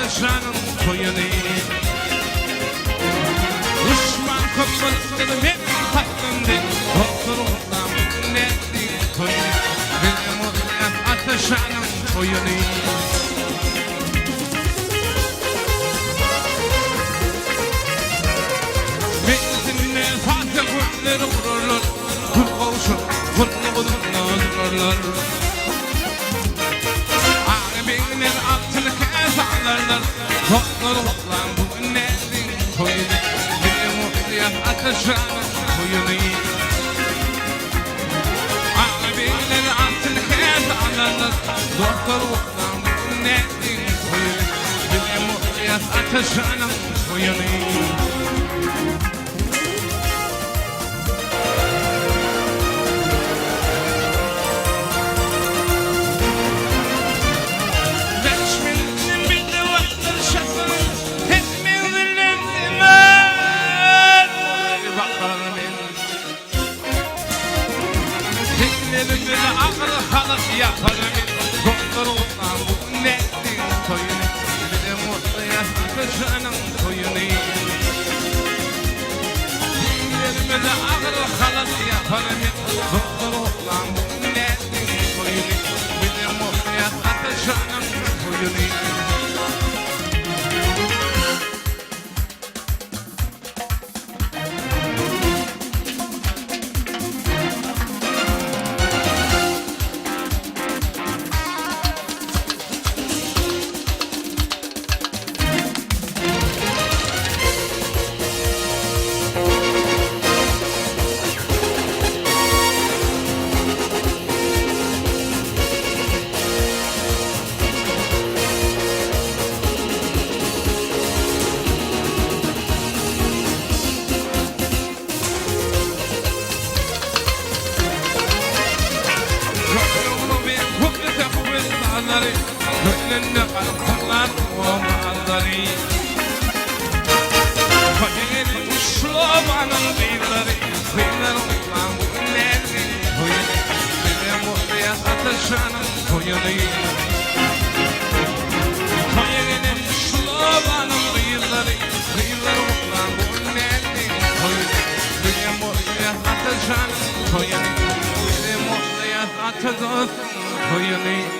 ateşanın koyunu. Düşman kopmalıkları ben tatlımdı. Doktorumdan netti koyunu. Benim oraya ateşanın koyunu. Benimle fazla günleri vururlar. Kul kavuşur, kurtlu bulunla dururlar. Ağabeyler altını kez ağlarlar. Doktorumdan bu netti koyunu. Benim oraya ateşanın koyunu. Ağabeyler altını kez ağlarlar. Doktorumdan bu netti koyunu. Benim oraya ateşanın koyunu. Yaparım doktorumdan bu nettin koyunu. Bir de mutlu ateşanın koyunu. Dillerime de ağır halat yaparım doktorumdan bu nettin koyunu. Bir de mutlu ateşanın koyunu. Gönlünde kalktılar o mağazları. Koyunun şlobanın kıyıları. Kıyılarından bu günlerin koyunu. Benim oraya ateşanın koyunu. Koyunun şlobanın kıyıları. Kıyılarından bu günlerin koyunu. Benim oraya ateşanın koyunu. Benim oraya ateşanın koyunu.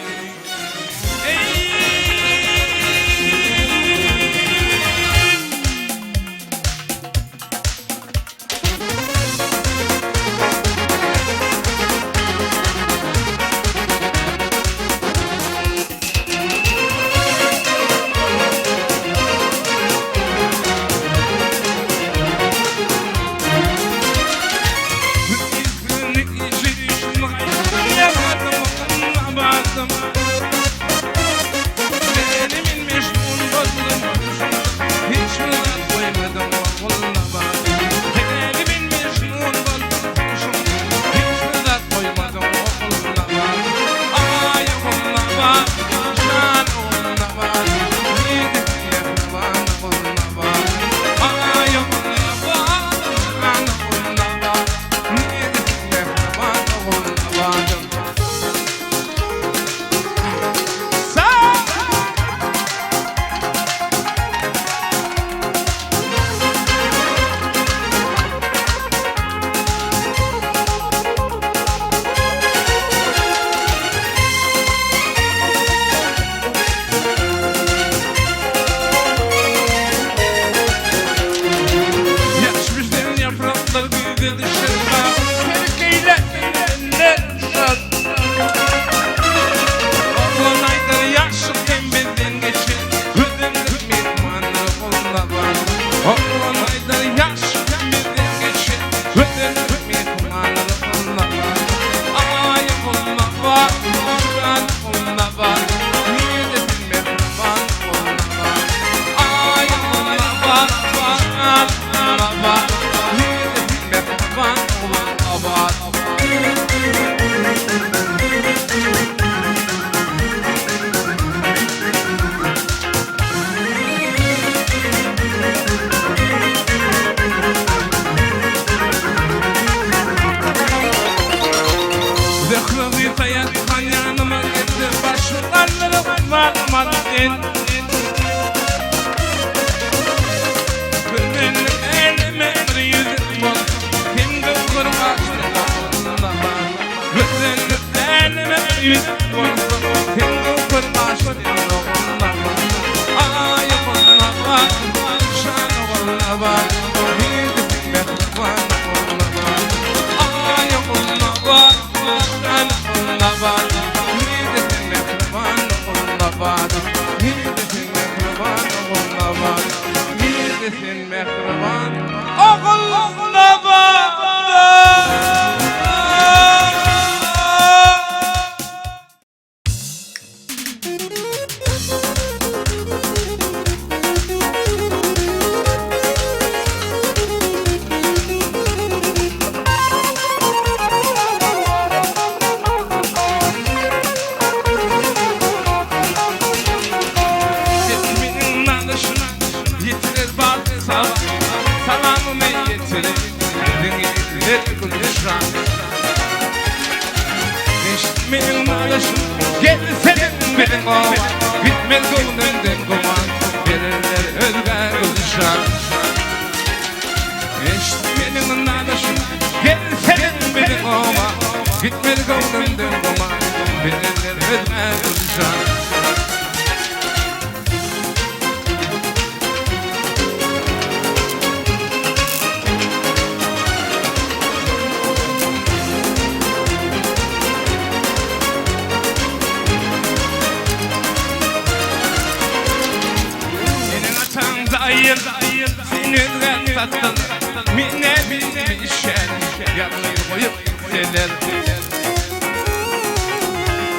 yüz olsun Tingo kırbaç dinle Ay kolla bak Şan kolla bak Yiğidim mehriban kolla bak Ay kolla bak Şan kolla bak Yiğidim mehriban kolla bak Yiğidim mehriban kolla bak Yiğidim mehriban kolla bak Bitmez gönlümden koman Verirler özgen kılışan Benim nanışım Gel senin benim oma Bitmez gönlümden koman Verirler özgen kılışan Sinirden tatlı Mine bilmişen Yanmayı koyup seler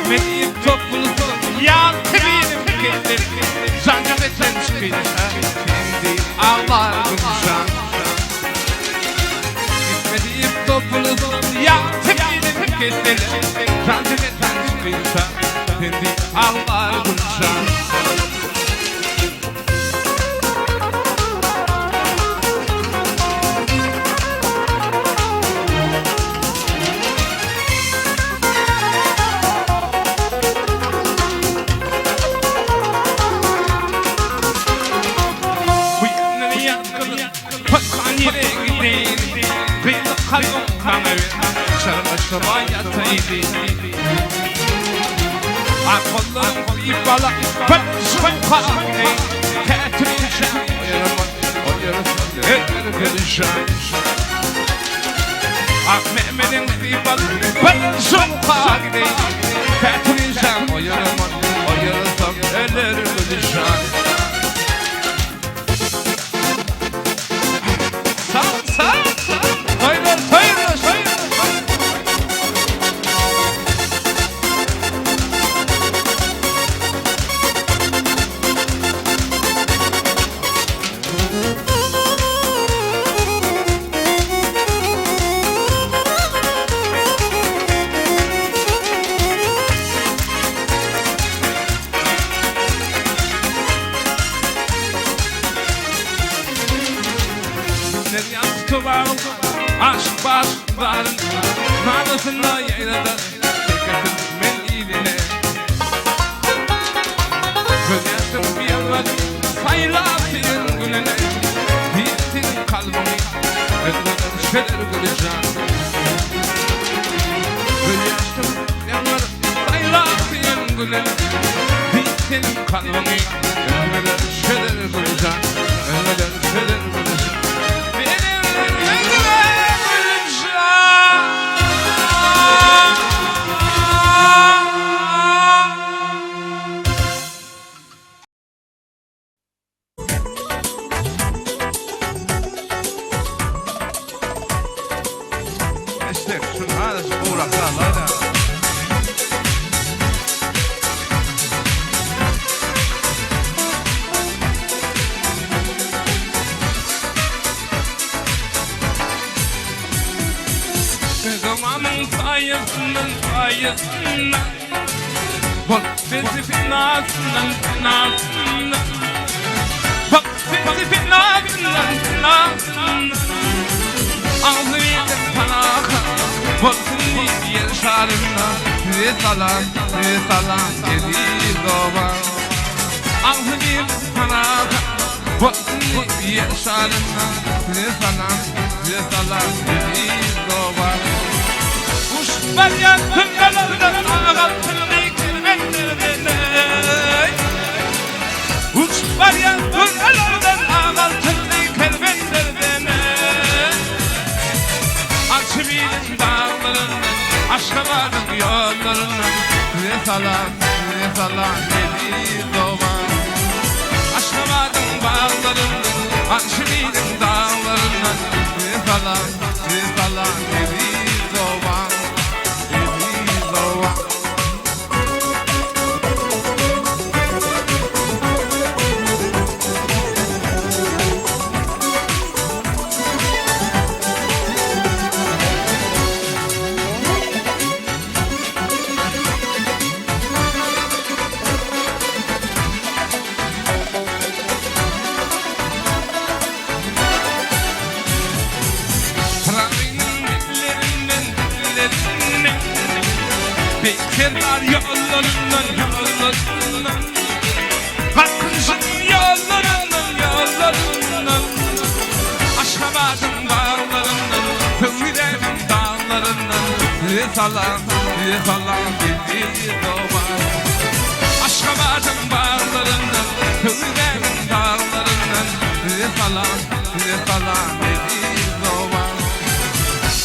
Meyip topluluğun Yaktı benim gelir Zancı ve sen çıkıysa Kendi ağlar gülşan Gitmediğim topluluğun Yaktı benim gelir Zancı ve sen çıkıysa Kendi ağlar gülşan Kalbim kanıyor, şarmışıma yataydı Akollarım ibala, ben sokağa Ketireceğim o yarısın her perişan Mehmet'in ibala, ben sokağa Ketireceğim o yarısın her perişan Sağ Hayır Aşk başların Nanasında yayladı Çeketim men iline Gözyaşım bir yanladı Saylasın gülüne Değilsin kalbimi Özgürden şeyler göreceğim Gözyaşım bir yanladı Saylasın gülüne Değilsin kalbimi Özgürden şeyler göreceğim Özgürden şeyler göreceğim Zamanın sayısından Bak bizi fitnasından Bak bizi fitnasından Ağzıyla panaka Bakın diye şarına Risalan Yedi doba Ağzıyla panaka Bakın diye şarına Risalan Yedi doba var ya tüngelerden ağaltını kelebeklerine. Uç var ya tüngelerden ağaltını kelebeklerine. Akşebi'nin dağlarından, Aşkabat'ın yollarından, ne salan deli doğan. Aşkabat'ın bağlarından, Akşebi'nin dağlarından, ne salan deli doğan. Bekirler yollarından, Kalkışın yollarından, Aşkabat'ın bağlarından, Kıvremin dağlarından, Salan deli doğan. Aşkabat'ın bağlarından, Kıvremin dağlarından, Salan deli doğan.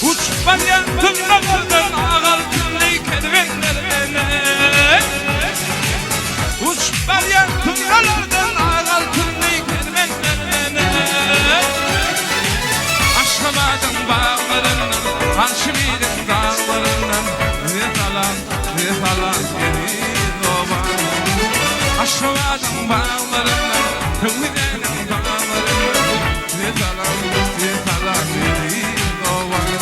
Uç var ya tüngelerden ağaltını kelebeklerine. Uç var ya tüngelerden ağaltını kelebeklerine. Aşkabat'ın bağlarından, Haşimi'nin dağlarından, salan deli doğan. Aşkabat'ın bağlarından, Kıvremin dağlarından, salan deli doğan.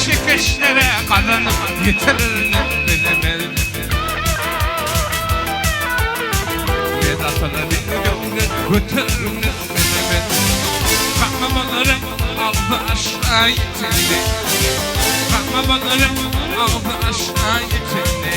Şekeşlere kazanıp yitirir bilemez. Vedatına bir gönlü götürür bilemez. Kahramanları aldı aşağı yitirdi. Kahramanları aldı aşağı yitirdi.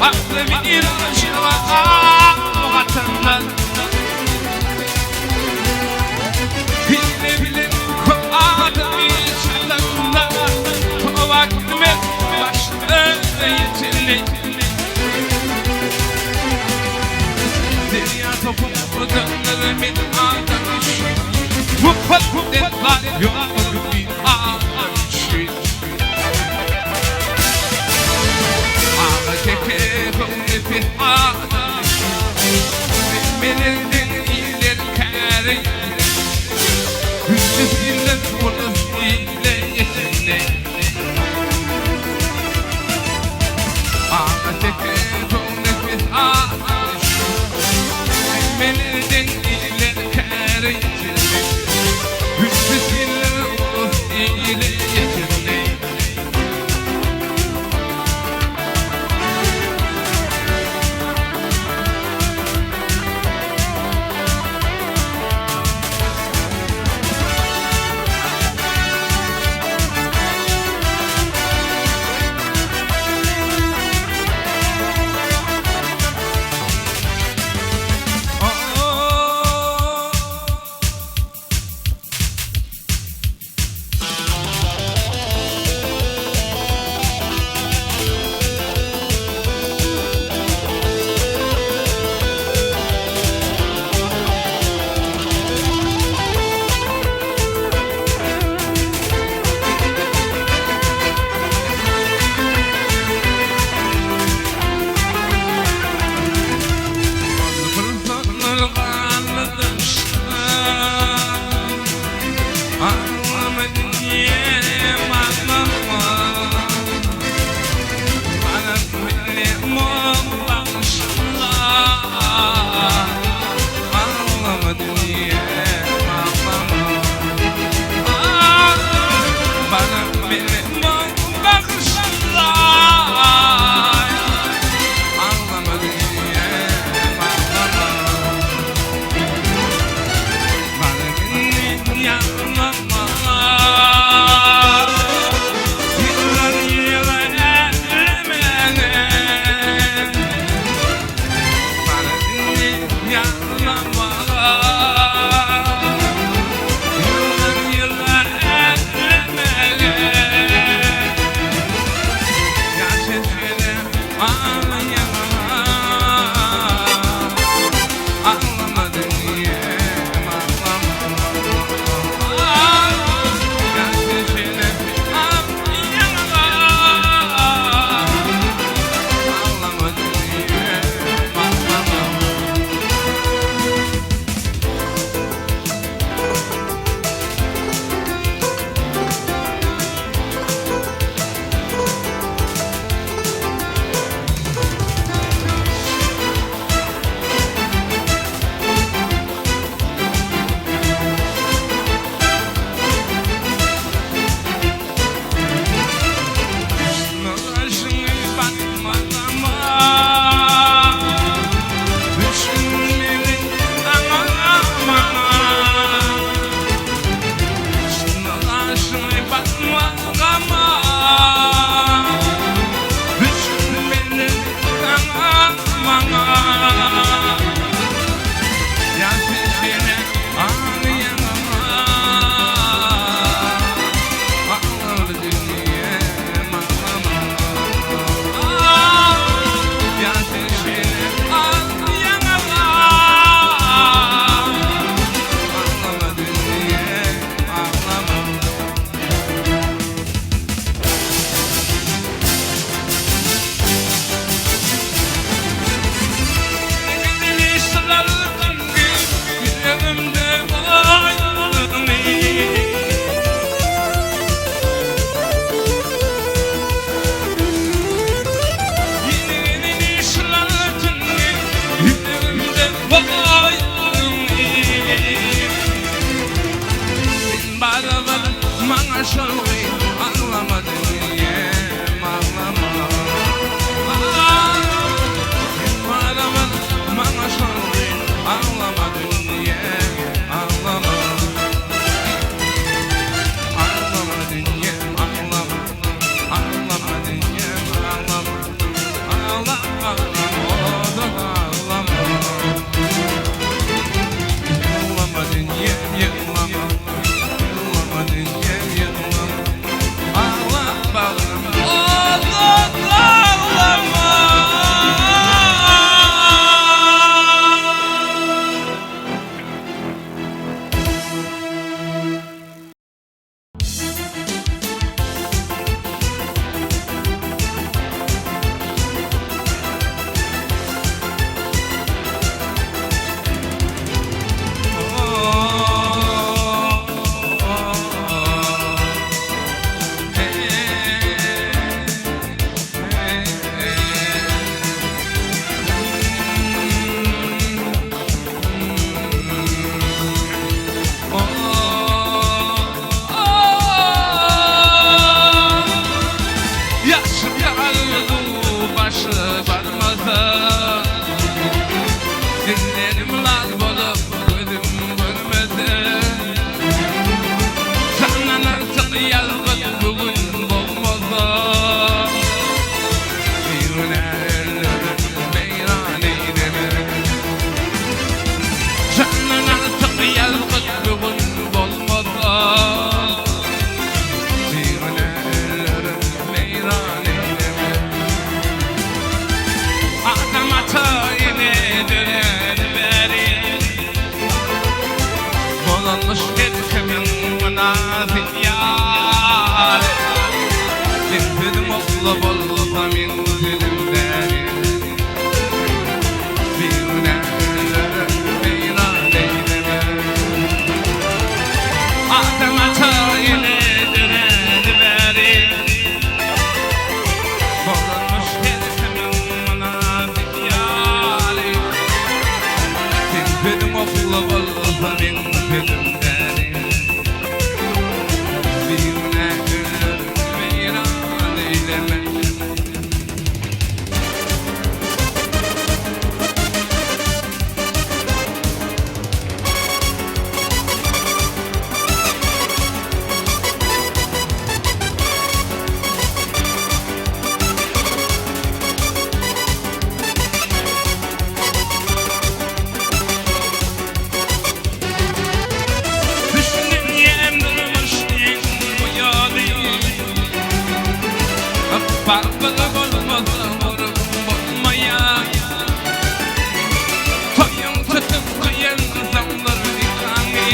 Aklı bir aşığa vatandan. Bile bile kovadım içinden. Kovaktım hep başta yetinli. Dünya topumu döndürmeyin ardın işi. Bu patlıklar yok bir ardın işi. mutlu olsa min dilimden birine beyran eyleme Adem açar yine diredi beri Bozulmuş herkemin münafık yâri Benim mutlu olsa min dilimden birine beyran eyleme Barbada olmadan vurup olmaya Toyun tutup kıyan zamlar ikramı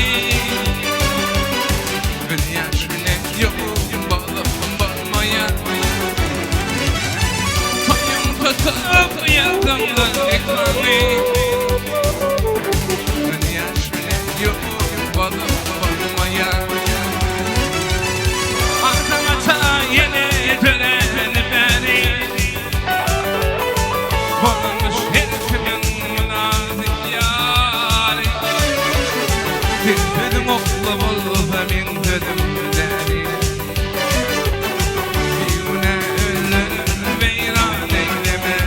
Bir yaş bile yok balıp olmaya Toyun tutup kıyan zamlar ikramı Bir yaş bile yok balıp olmaya Arkama yine döner Benim okla olsa min dilimden birine beyran eyleme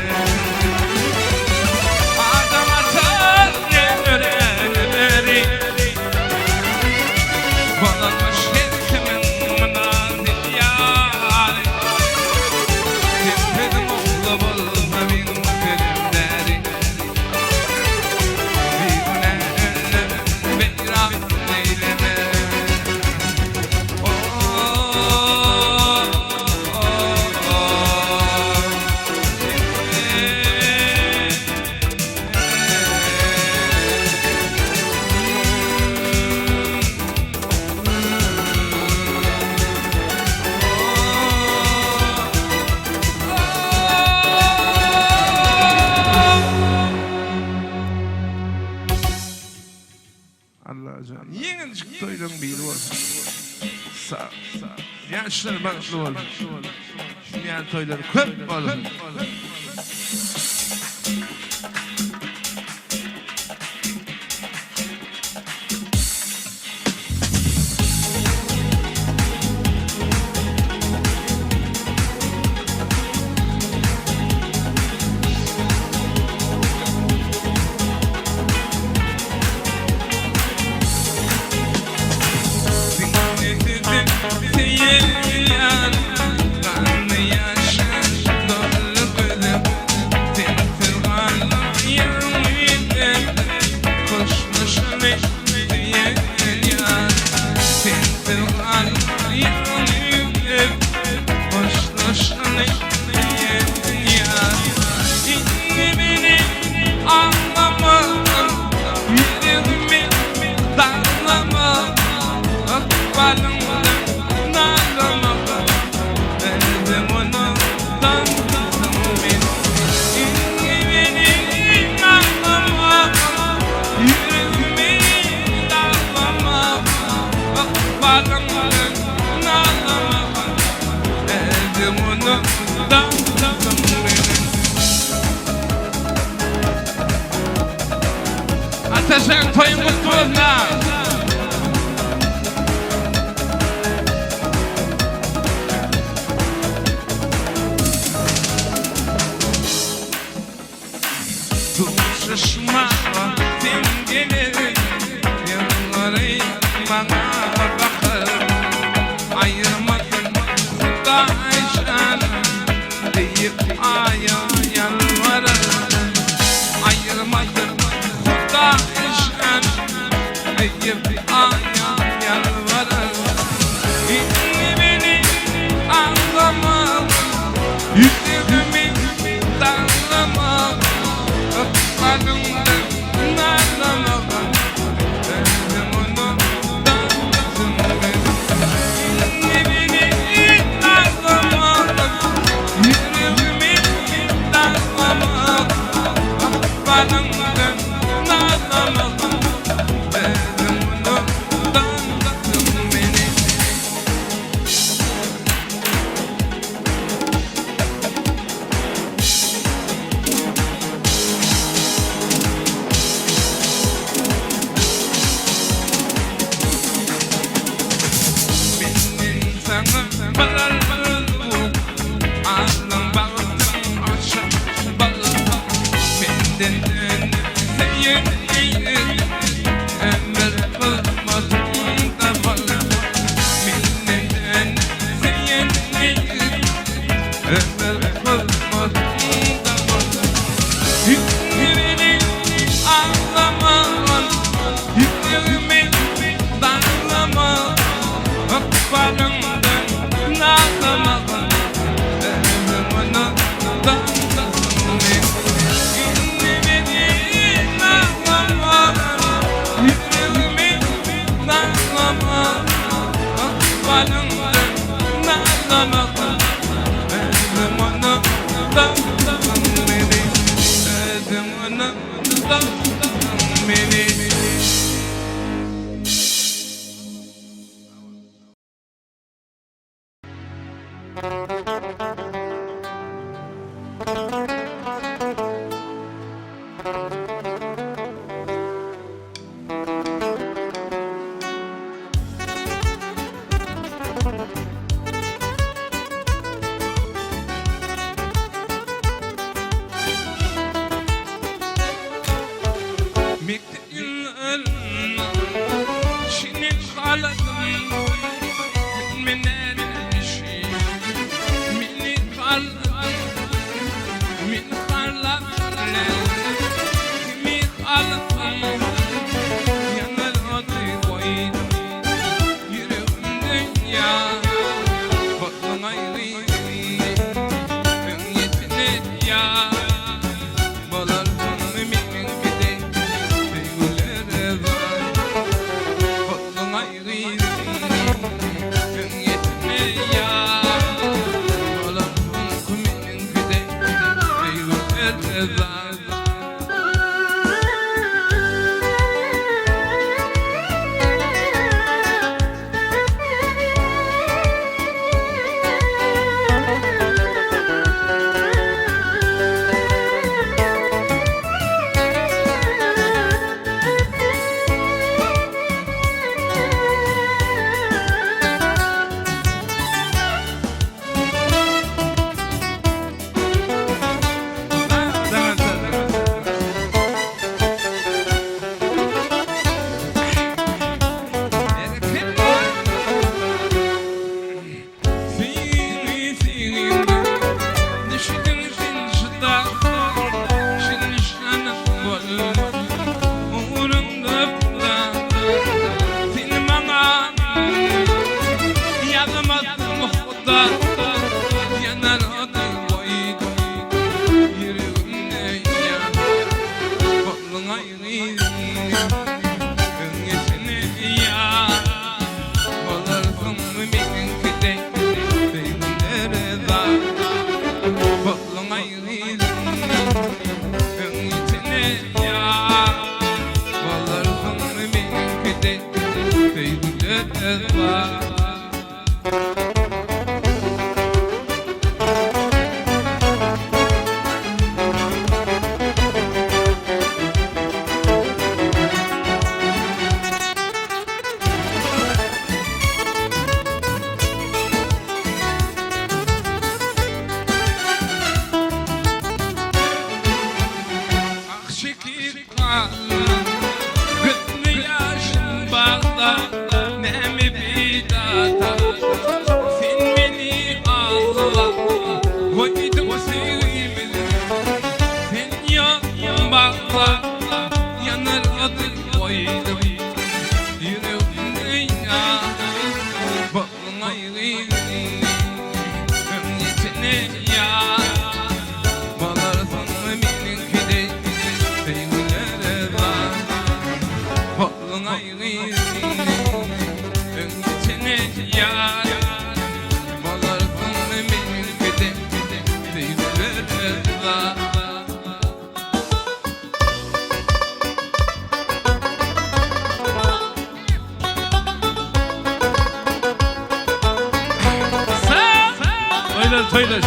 Adam atar ne öğreni beri Bağlanmış herkemin münazil yâri Benim okla olsa min dilimden birine beyran eyleme Allah canım. Yeni çıktı toydan biri olsun. Sağ ol. Yaşlar baklı olsun. Dünya toyları köp olsun. Ateşen toyun mutlu olsun. Şaşma vaktim gelir Yılları bana bakır Ayırmadın da eşan Deyip aya yalvarır Ayırmadın da eşan Deyip aya yalvarır İnni beni anlama Yüzümü darlama Öpmadımdan narlama Özüm onu darlasın beni İnni beni darlama balımdan nazlamadım dedim bunu dandadım beni. Benim sana balarım ağlam bağırdım aşağı bağırdım benden senin iyilik emir kılmadım da bağırdım benden senin iyilik emir kılmadım da bağırdım yüreğini ağlaman yüreğimi darlama akbalımdan nazlamadım dedim bunu dandadım beni. Gıtlı yaşım bağda, ne mi bir daha söyle.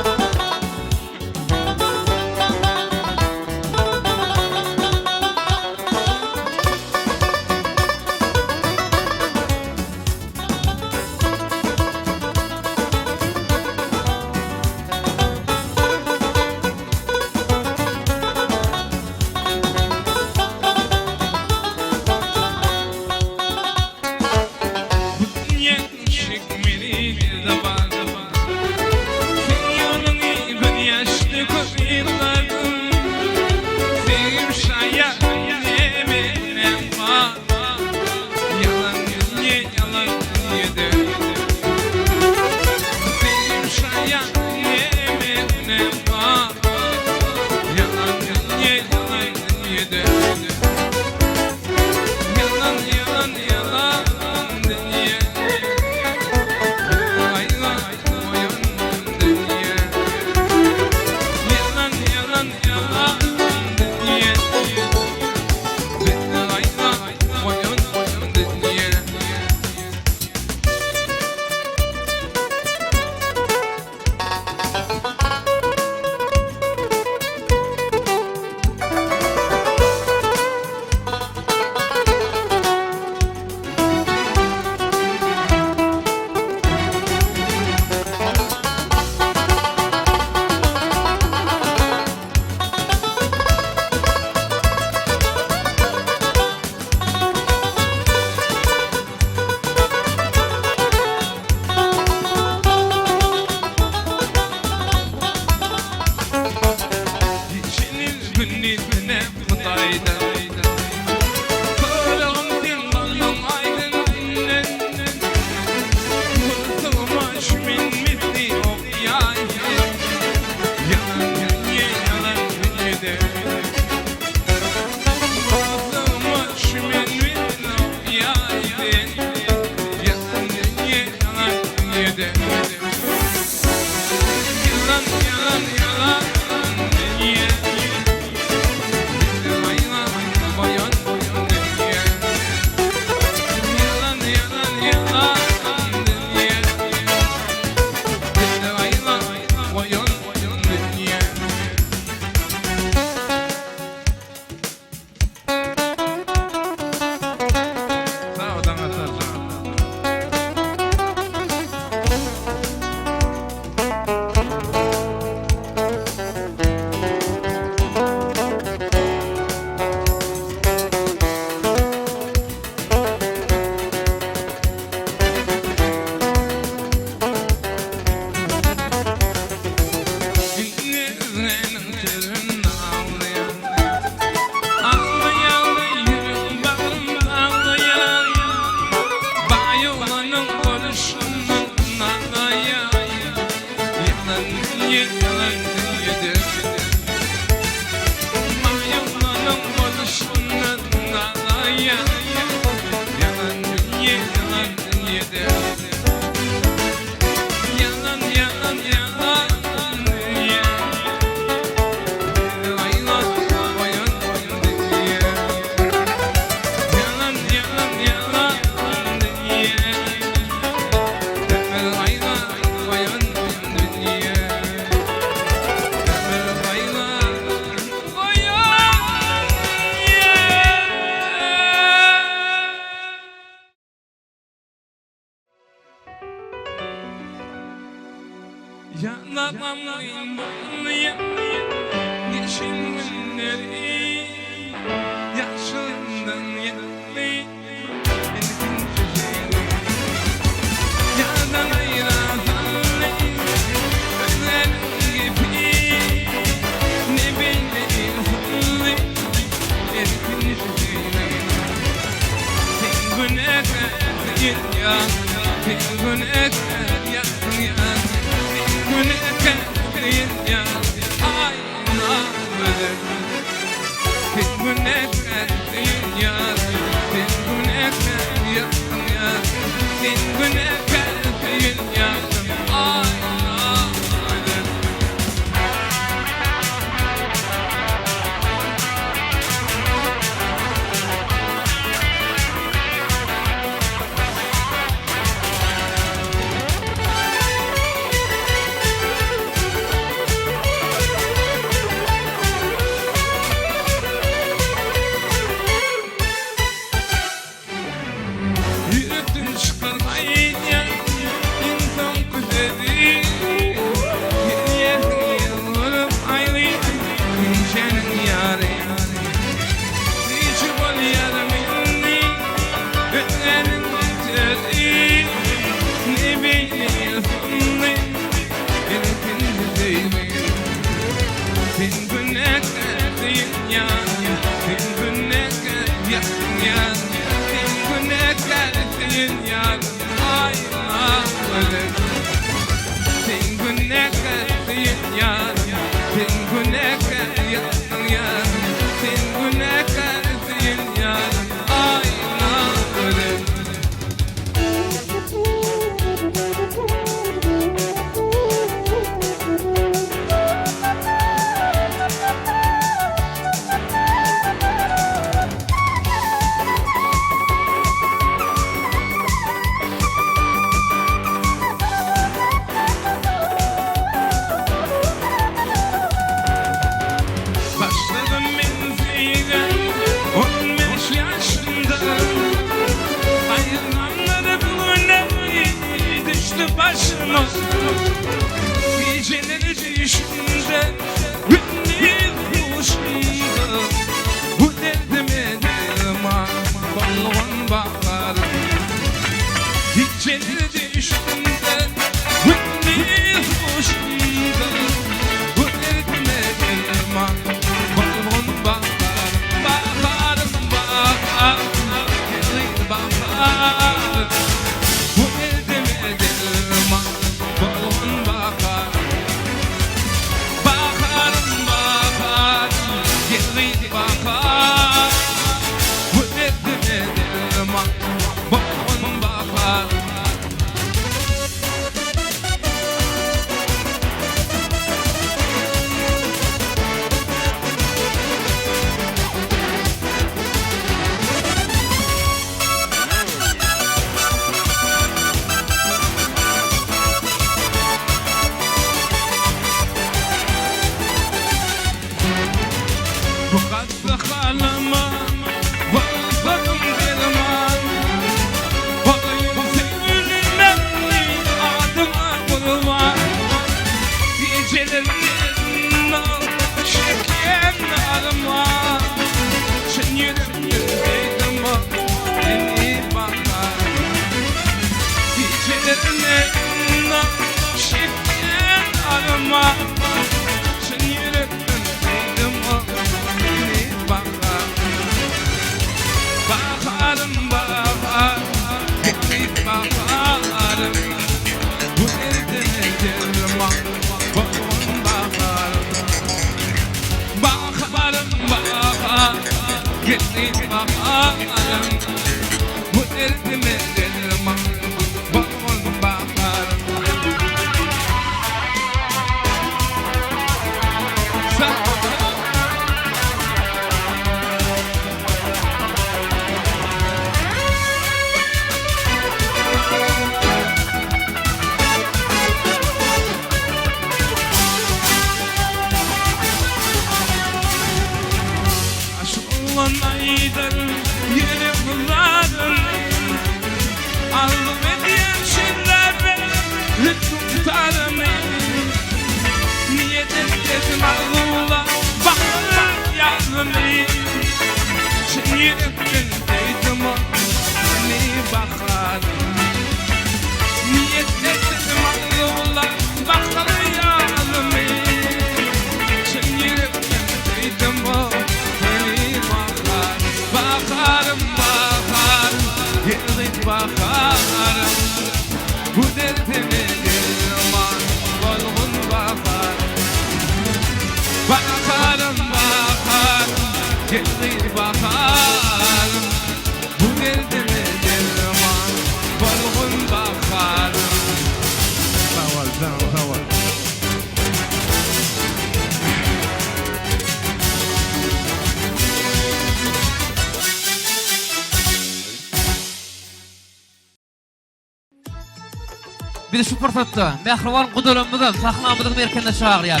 Bir şu fırsatda mehriban kudularımızın saklamamızın erkende çağırıyar.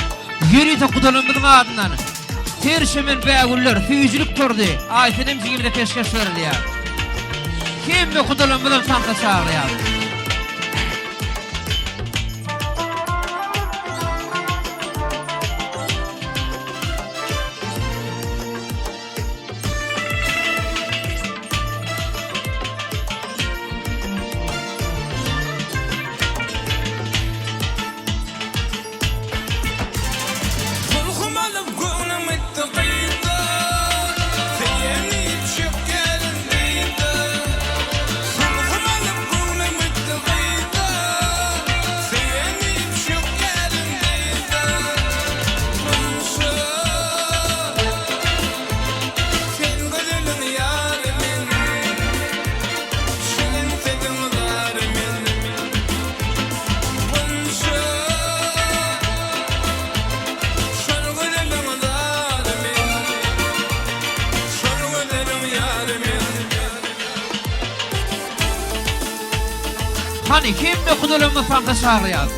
Yürüyte kudularımızın adından. Terşemin bəğuller, füyücülük turdu. Aysenim cigimde peşkeş veriliyar. Kim bu kudularımızın sakla çağırıyar? Hani kim mi kudulumda fanta çağırıyaz?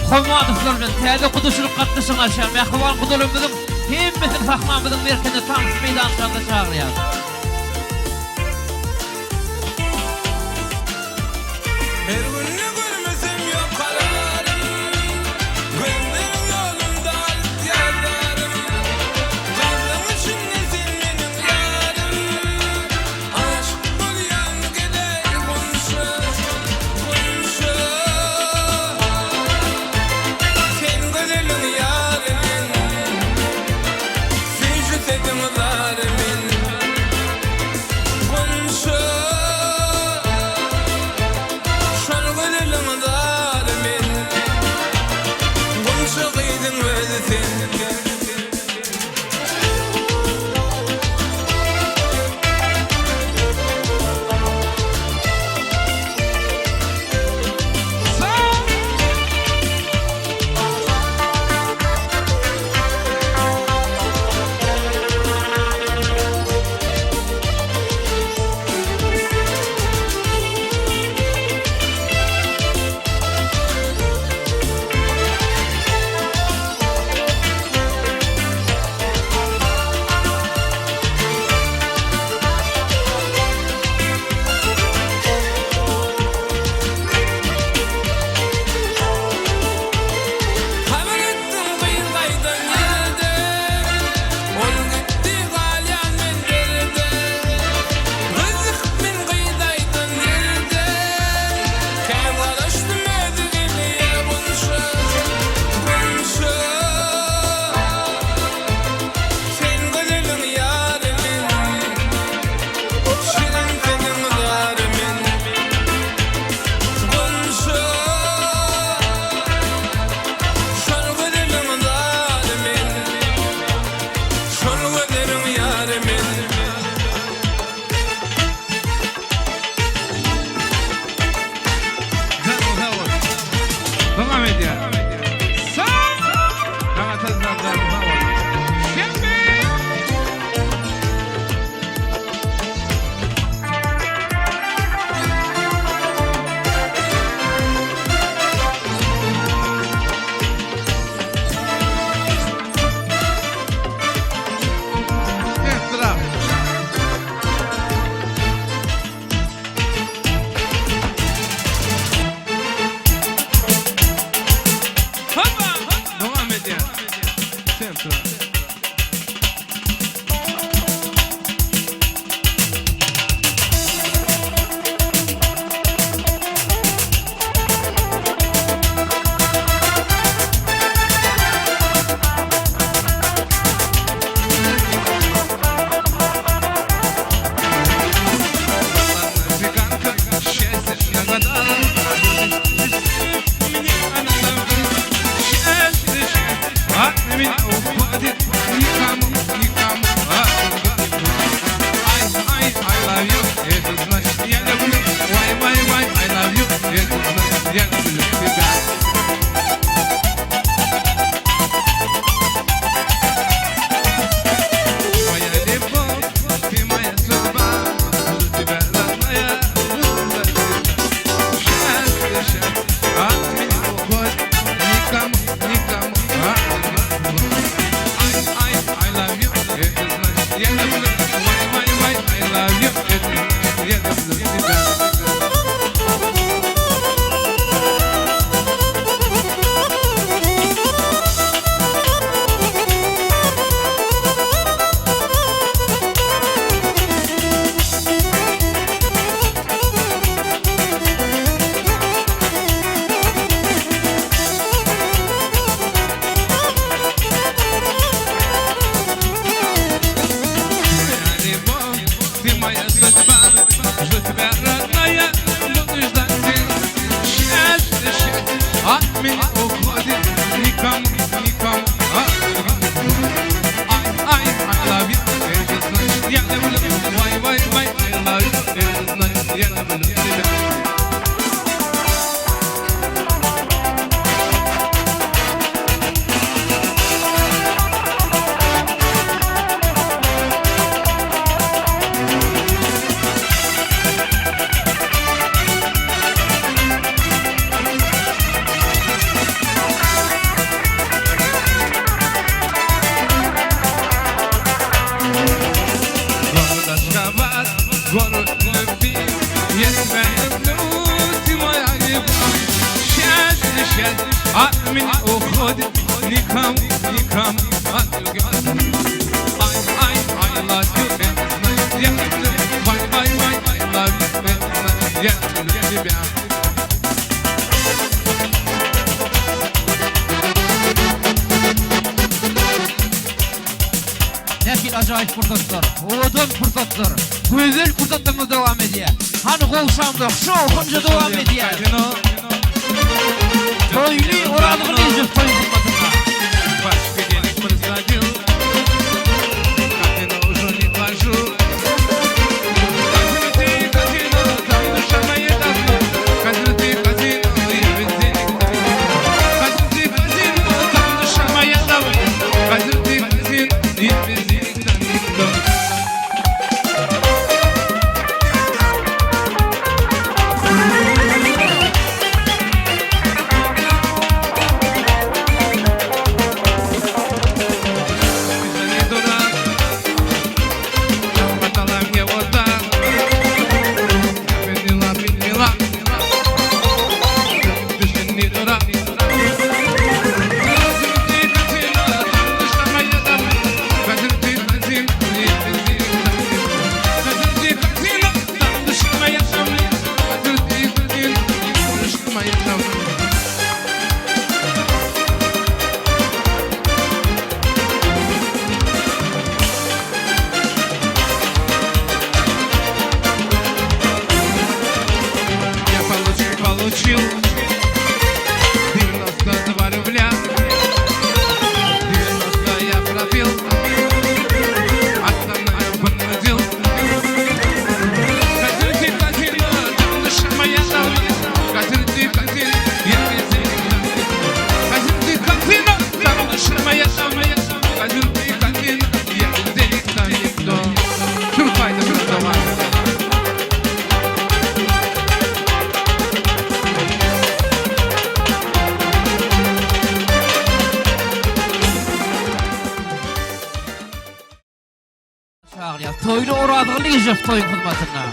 Homadıflar bilen täze kuduşuluk gatnaşyň aşan mehriban kudulumyzyň hemmetini sahmamyzyň merkezinde tanış meýdançynda çağırýar. Her günni görmesem yok kararım, gönlüm yolunda yardarım. Kaldığım için de sen benim yarım. Aşk bulyan gider konuşa, konuşa. Sen güzelin yarımın, sen şu tedim zarımın. Konuşa. Devam ediyor. Sağ. Daha tezler Şimdi. Etraf. Devam ediyor. Centro. من أخذ نكام نكام I love you yeah bye bye bye I love you yeah тебя Näşil ajaýyp fırsatlar, owadan fırsatlar, güzel fırsatlarymyz dowam edýär. Hany gowşamda şu hınja dowam edýär. Toýly oralygyny ýyzyp toýulmadyna. Пачка денег просадил, казино уже не вожу. Казино, там душа моя давно. Казино, я без денег давно. Казино, там душа моя давно. Казино, я без денег давно. Получил 92 рубля 90 я пропил остальное понудил Казино, там душа моя давно Казино, я без денег давно Казино, там душа моя давно Казино, я без денег давно Шурпай, да продавай Toýly oradygyny ýyzyp toýun hyzmatyna.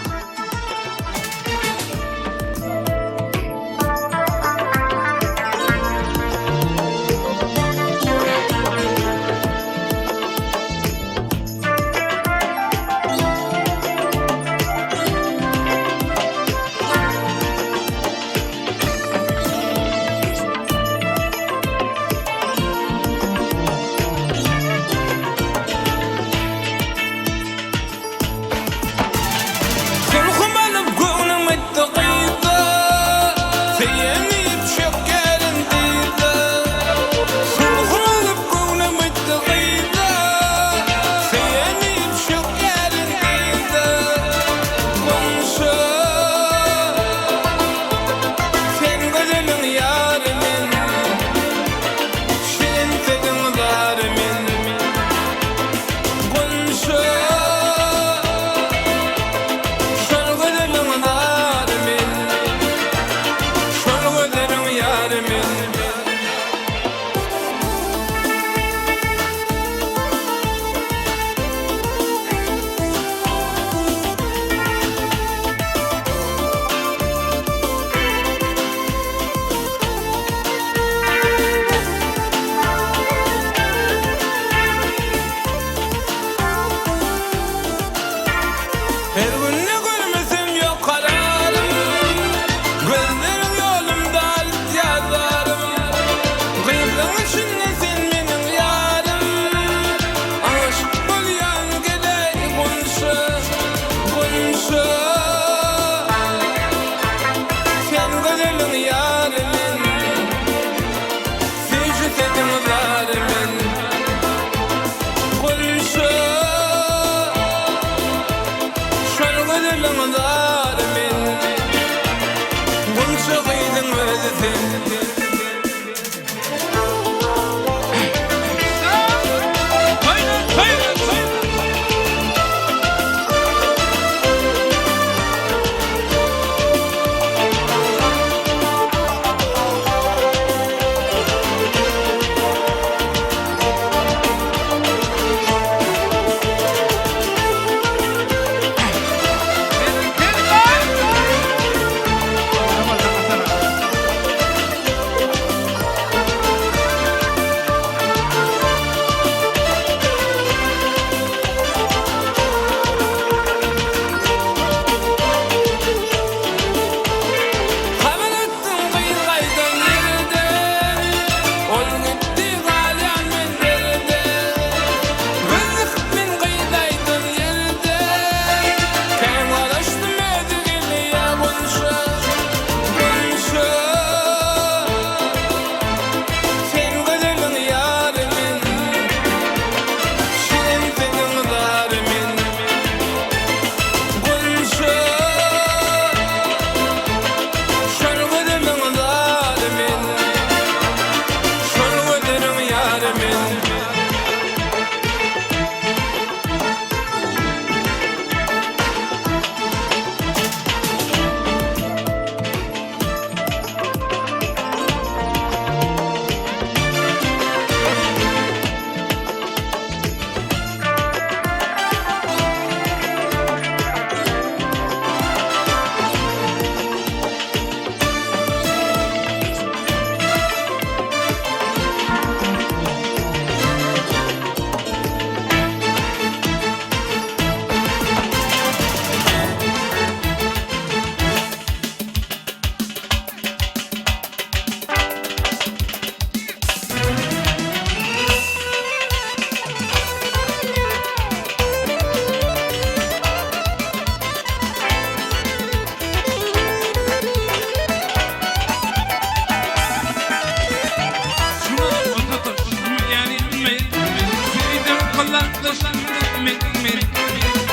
kalandaşım men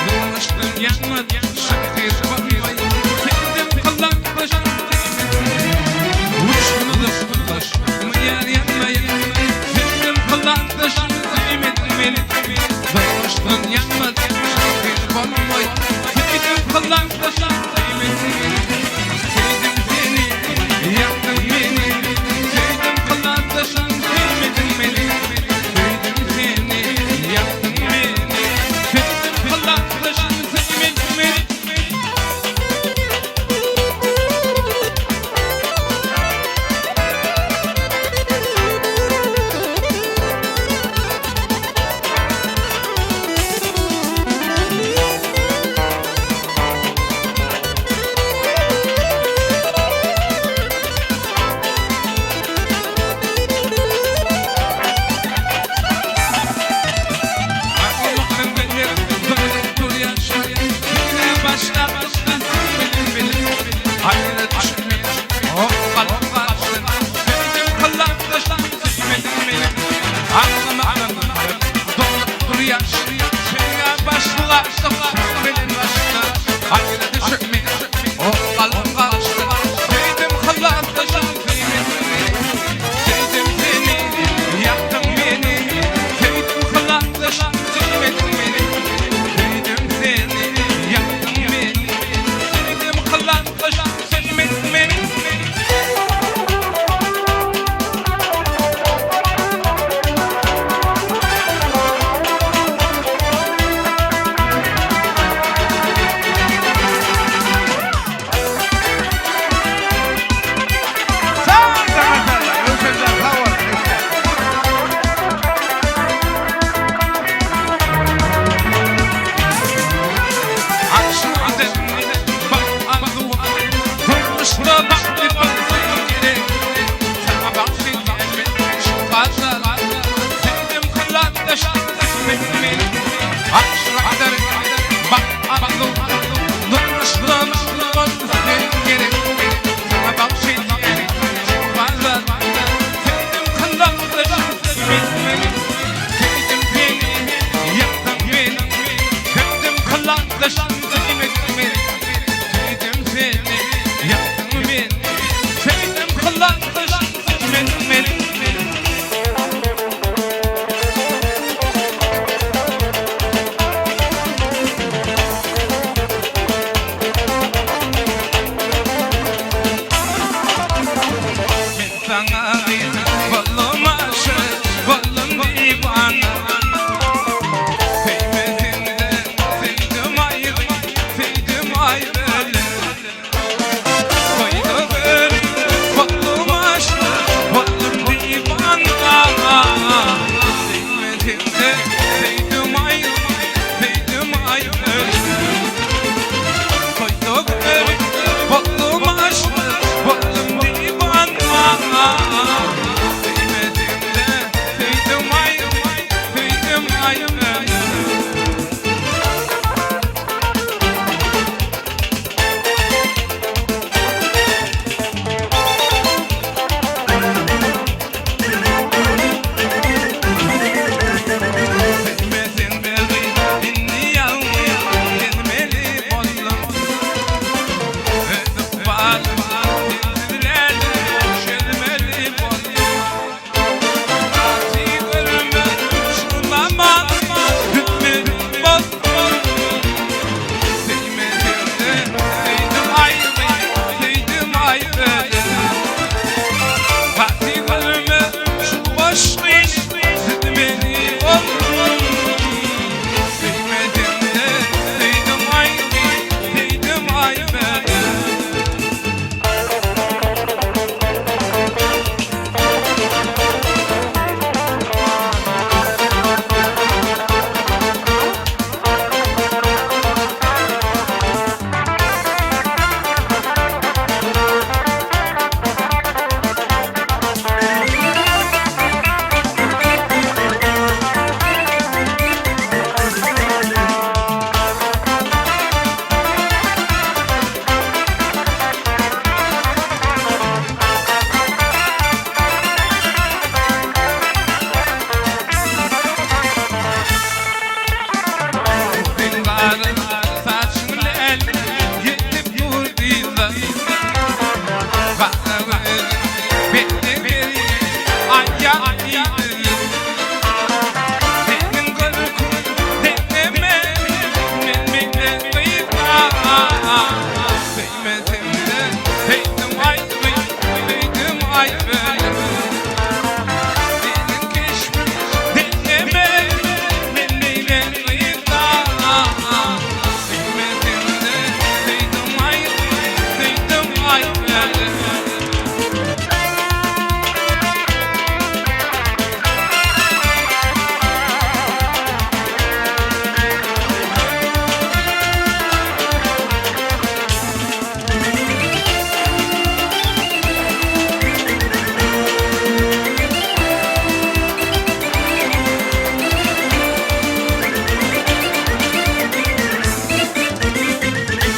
Dolaştım yanmadı şakir bakmay Sevdim kalandaşım Uçmalı dolaştım yar yanmay Sevdim kalandaşım men Dolaştım yanmadı şakir bakmay Sevdim kalandaşım Sevdim seni yaktın beni Sevdim kalandaşım sevmedin beni Sevdim seni yaktın beni Sevdim kalandaşım sevmedin beni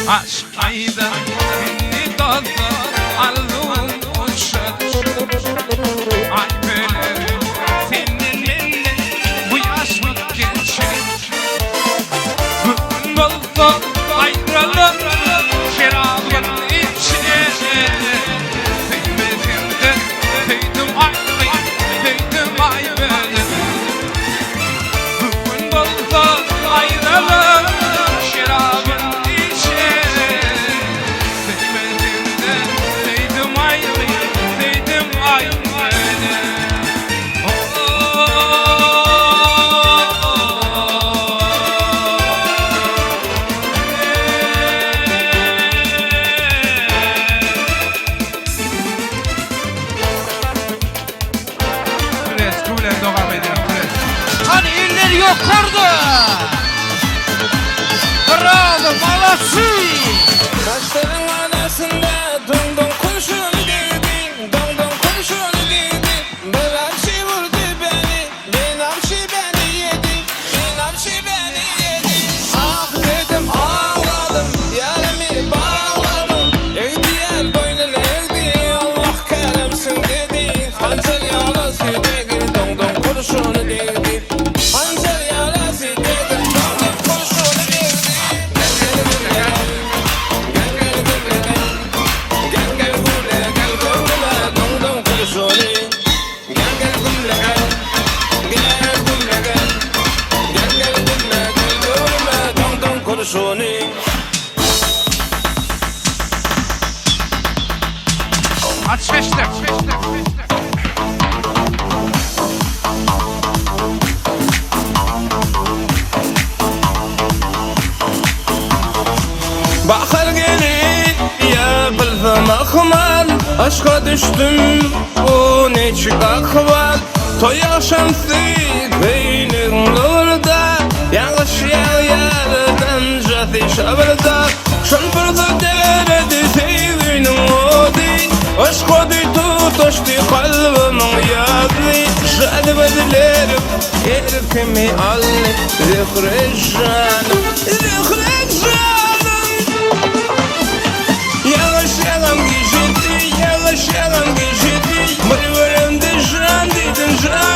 Aşk ayda beni dağda aldım uçar. Ay böyle seninle bu yaş mı geçer? Bugün olsa ayrılır şarabın içine. Sevmedim de sevdim ayrı, sevdim ayrı. Bugün olsa ayrılır şarabın Hani iller yok orada. Bravo, молодцы. Taşların arasında dong dong kurşun değdi, dong dong kurşun değdi. Bir amşi vurdu beni, bir amşi beni yedi, bir amşi beni yedi. Ah dedim ağladım, yarımı bağladım. Eğdi yer boynuna eğdi, Allah keremsin dedi. Hançer yarası dedi, dong dong kurşun değdi. Hançer yarası dedi, dong dong kurşun değdi. Ateşler. Bahar gelir ya bilsem akmal. Aşka düştüm bu neçik akval. Toy akşamsı beynin orada. Yağış yerden jati şabrda. Şanfırda deredi sevginin odi. Aşka tutuştu kalbimin yadı. Şadbedilerim erkimi alli. Zikre canım, zikre canım. Yağış yağan gecedi, yağış yağan gecedi. Mırvırımda can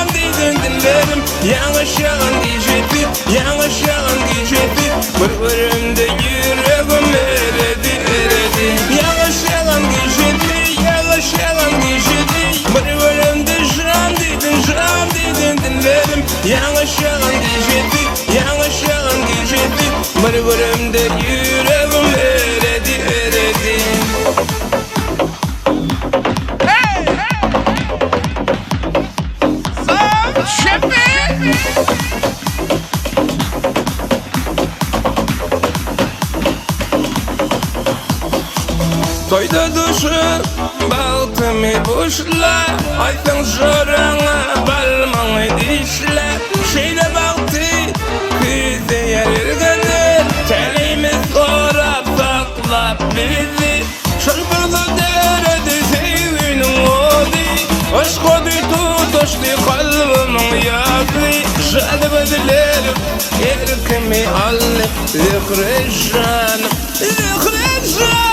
dedin dinlerim. Yağış yağan gecedi, yağış yağan gecedi. Mırvırımda yüreğim eredi, eredi. Yağış yağan gecedi, yağış yağan gecedi. Mırvırımda can dedin dinlerim. Yağış yağan gecedi, yağış yağan gecedi. Mırvırımda yüreğim eredi, eredi. Toyda duşu baltımı boşla. Aytın jorana balmanı dişle. Şeyle baltı kızı yerir gelir. Telimiz orap saklap bizi. Şarpırdı deredi sevginin odi. Aşk odi tutuştu kalbimin yadı. Şadbedilerim erkimi alli. Zikre canım, zikre canım.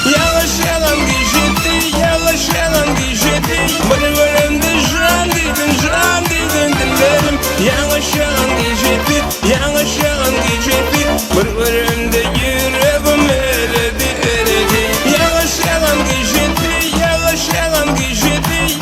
Yağış yağan gecedi, yağış yağan gecedi. Mırvırımda can dedin dinlerim. Yağış yağan gecedi, yağış yağan gecedi. Mırvırımda yüreğim eredi, eredi. Yağış yağan gecedi, yağış yağan gecedi.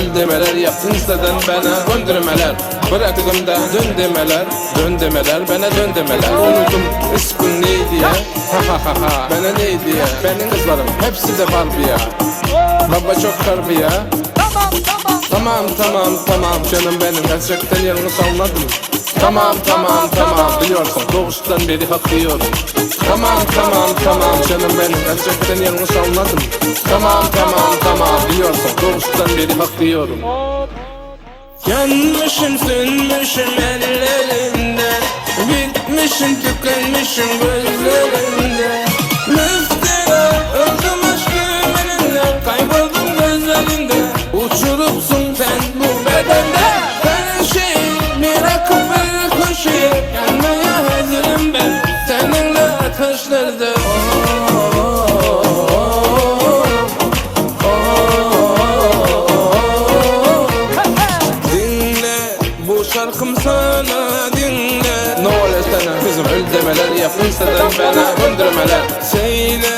öl demeler yaptın isteden bana döndürmeler. Bıraktım da dön demeler, dön demeler, bana dön demeler. Unuttum ismin neydi ya? Ha ha ha ha, bana neydi ya? Benim kızlarım hepsi de Barbie ya. Baba çok terbiye. Tamam canım benim, gerçekten yanlış anladım. Tamam biliyorsun doğuştan beri hak yiyorum. Tamam canım benim, gerçekten yanlış anladım. Tamam biliyorsun doğuştan beri hak yiyorum. Yanmışım sönmüşüm ellerinde, bitmişim tükenmişim gözlerinde. Müftera öldüm aşkım elinde, kayboldum gözlerinde. Uçurupsun sen bu bedende, her şeyi bırakıp bir köşeye. Yanmaya hazırım ben seninle ateşlerde. Şarkım sana dinle. Ne oluyor sana kızım, öl demeler yapın isteden bana döndürmeler. Söyle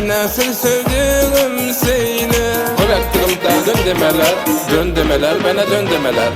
nasıl sevdiğim söyle. Bıraktım da dön demeler, bana dön demeler.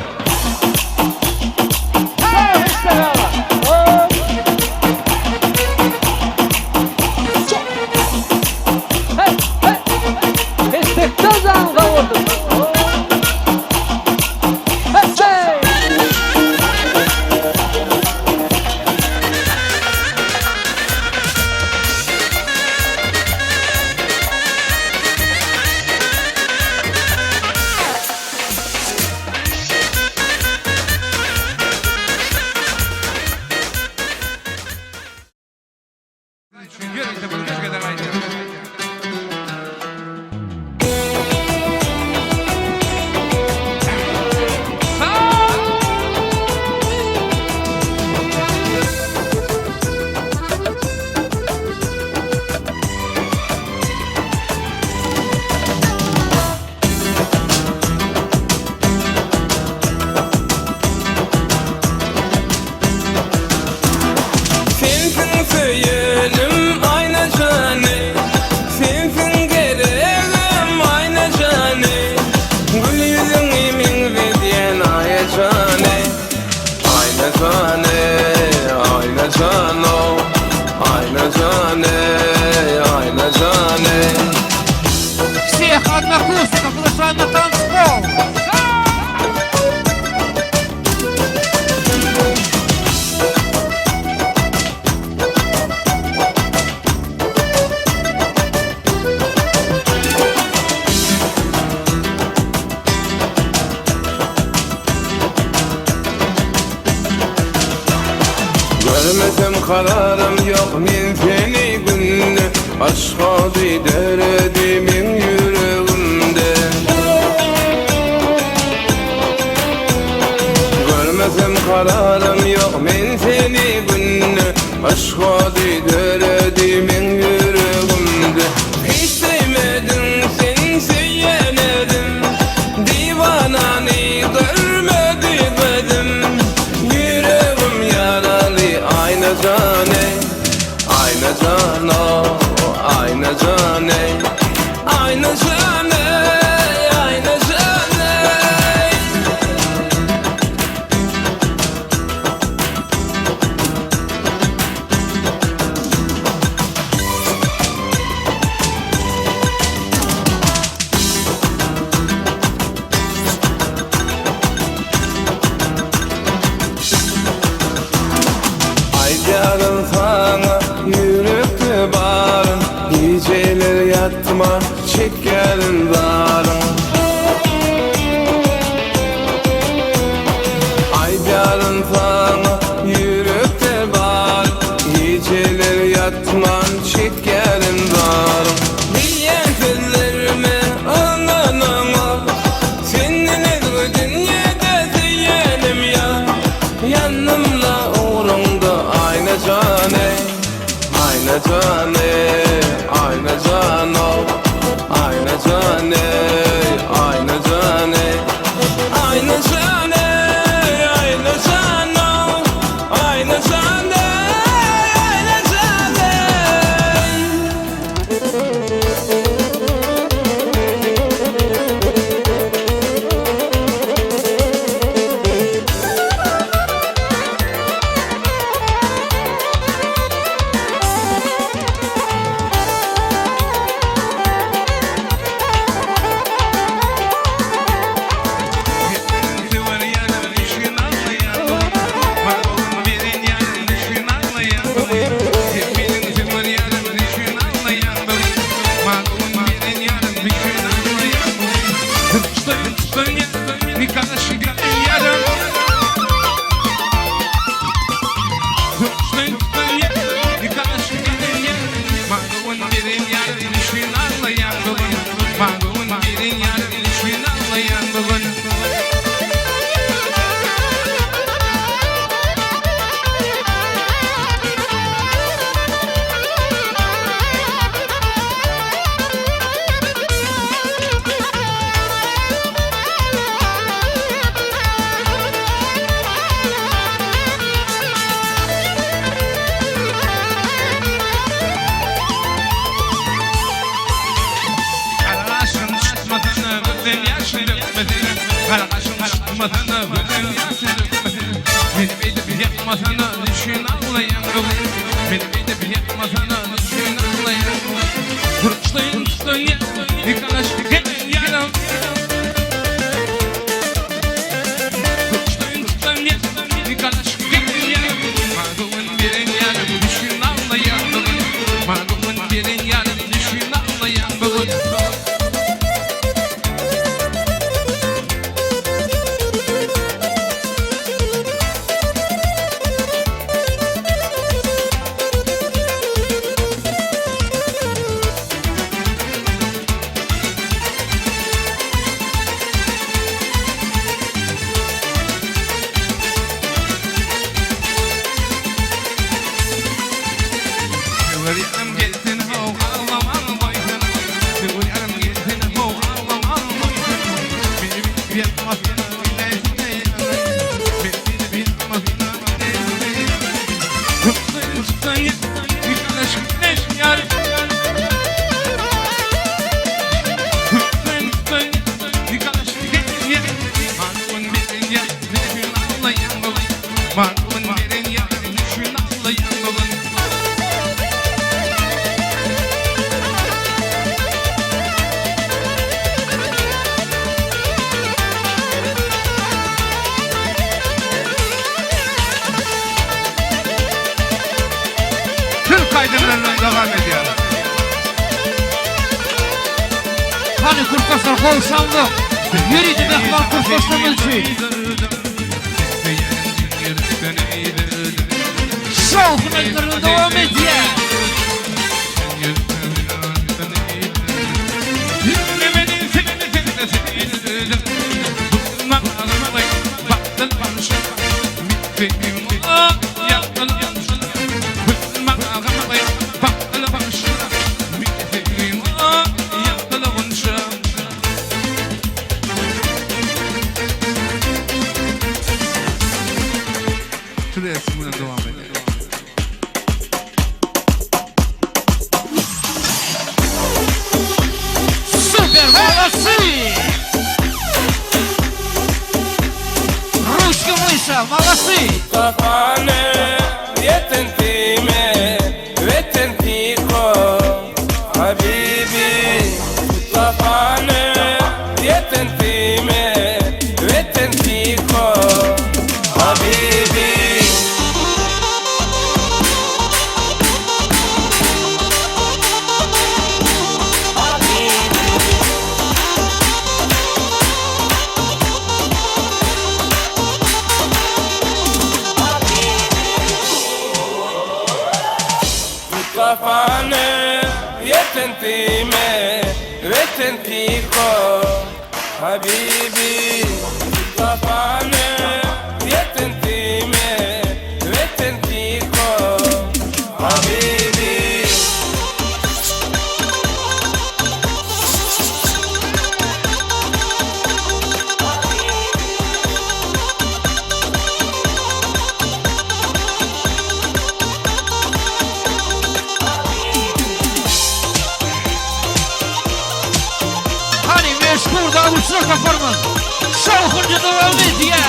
Görmesem kararım yok min seni günde. Aşka derdimin yüreğimde. Görmesem kararım yok min seni günde. Aşka derdimin yüreğimde. Hiç sevmedim sen sevyenedim. Divananı görmedim. Yüreğim yaralı aynı cane. Aynı cana, aynı cane, aynı cane, aynı cane. Aydarın sana yürekte bağrın, geceler yatma çekerim darın. Aydarın sana yürekte bağrın, geceler yatma çekerim darın. Bilyen sözlerime anlanamam, seninle bu dünyada seyenim ya. Yanımda uğrumda aynı cane, aynı cane, aynı cano, aynı cane, aynı cane, aynı cane, aynı cano, aynı cane, aynı cane. Kardeşim çıkmasana bugün yaşını beni bir yapmasana düşün anlayan beni bir yapmasana düşün anlayan Kurçlayın ya yıkanaş gelin yanım Kurçlayın ya yıkanaş gelin yanım Mağdumun birin yanım düşün anlayan Mağdumun birin yanım düşün anlayan Yanım gelsin ho ağlamam boyun yanım gelsin ho ağlamam boyun beni bir yapmasana beni bir yapmasana Kurtlayın ya yıkanaş güneş yar Kurtlayın yıkanaş güneş yar Mağdumun birin ya düşün ağlayan Mağdumun birin ya düşün ağlayan kaydırlarına devam ediyor. Hani kurtaşlar kovuşanlık. Yürüydi mehman kurtaşlar ölçü. Şov hürmetlerine devam ediyor. Şuraya sınırına devam edelim. Super молодцы! Ручка выше, молодцы! Kafane yetin time vetin tiko Habibi Kafane yetin time vetin tiko Habibi Kafane yetin time vetin tiko Habibi Kafane yetin time vetin tiko Habibi Hani meşhur da uçlar kaparmaz. Şovkunca devam ediyor.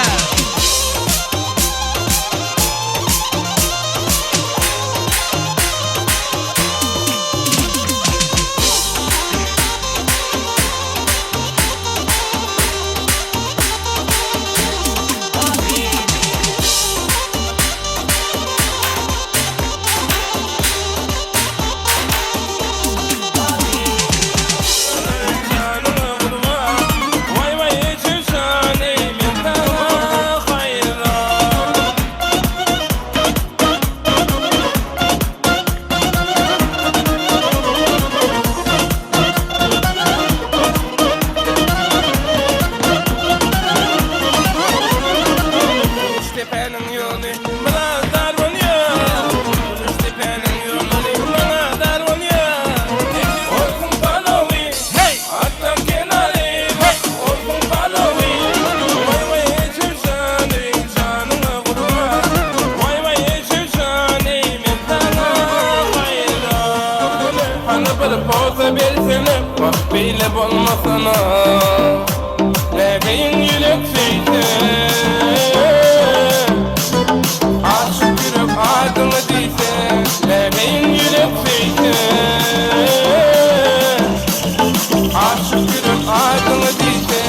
Vay vay çüşane min tana hayra Tepenin yolu bana darvanıyor Tepenin yolu bana darvanıyor Olsun palovi Hey! Atlam kenarı olsun palovi Vay vay çüşane canına vurma Vay vay çüşane min tana hayra Hani bir poza bilsene bak bile bulmasana Nereyin yürekseydi Aşık yürek adını deyse Nereyin yürekseydi Aşık yürek adını deyse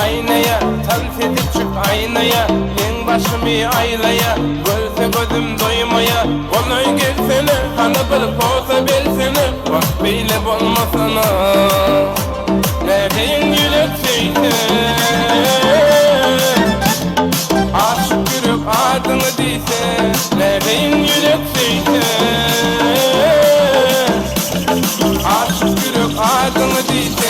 Aynaya, tarif edip çık aynaya Yen başımı aylaya, görse gözüm doymaya Konoy gelsene, kana bir posa belsene Bak beyle bolmasana Nereyin yürekseydi Aşık yürek adını deyse Nereyin yürekseydi Aşık yürek adını deyse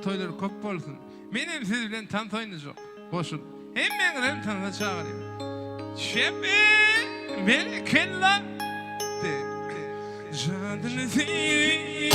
toylar köp bolsun. Menem siz bilen tansoyunuz yok. Boşun. Hemmeňizden tansa çağırýar. Şepe berkella de jadyny seýi.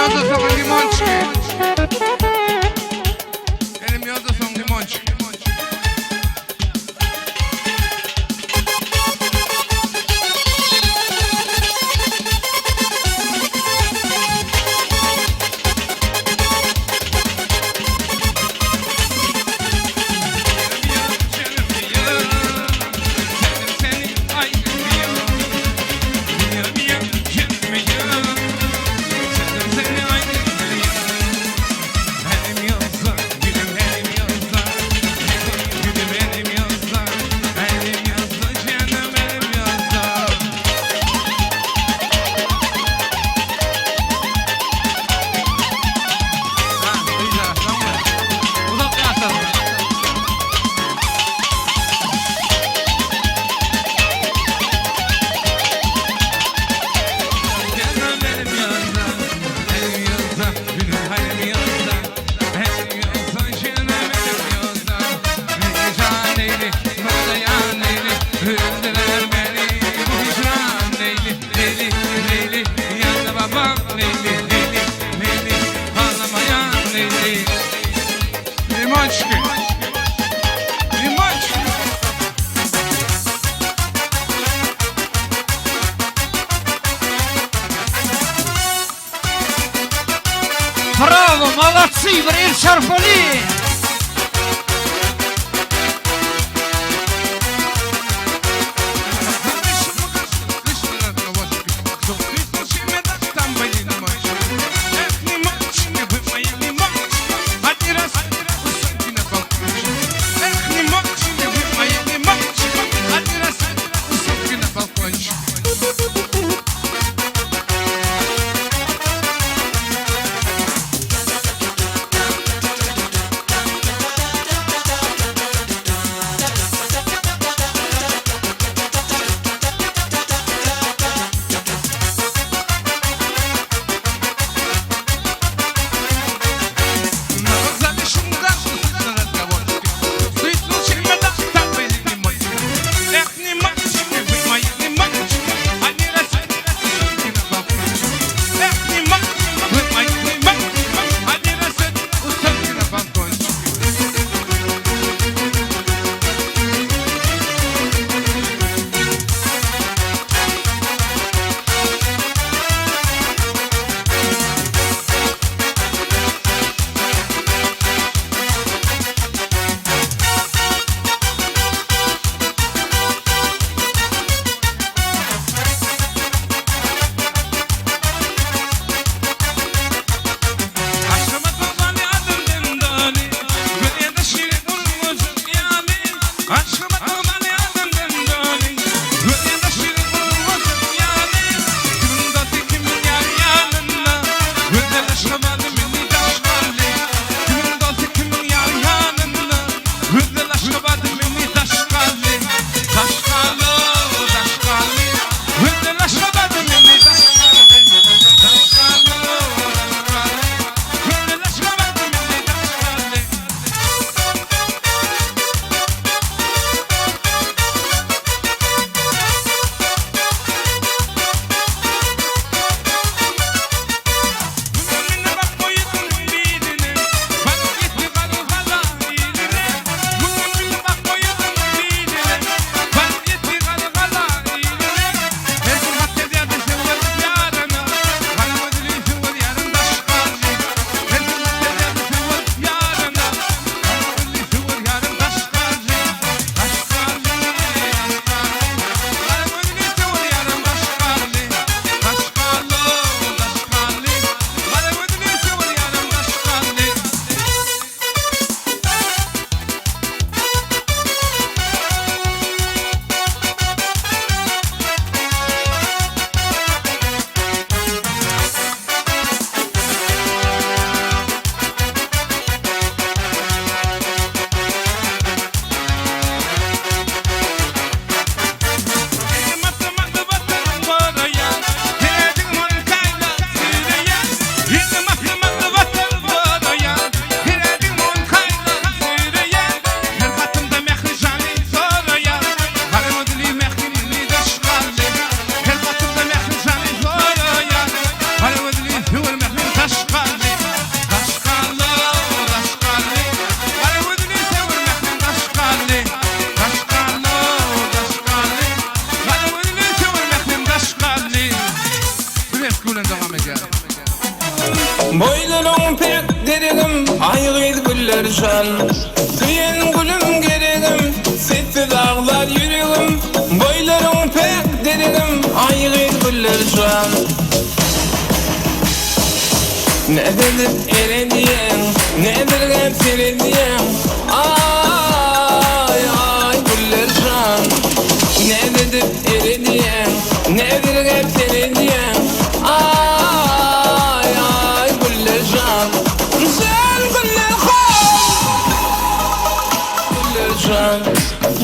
yolda son limonçki. Elim yolda son limonçki. Limonçki. Limonçki. Bravo, молодцы, Ибраил Шарфали! Boylarım pek derigim, ayrıydı güllercan. Süyen gülüm geregim, sessiz ağlar yüreğim. Boylarım pek derigim, ayrıydı güllercan. Nedir erediyen, nedir hep serediyen. Ay ay güllercan. Nedir erediyen, nedir hep serediyen. Ay ay güllercan. Sen güller güllercan.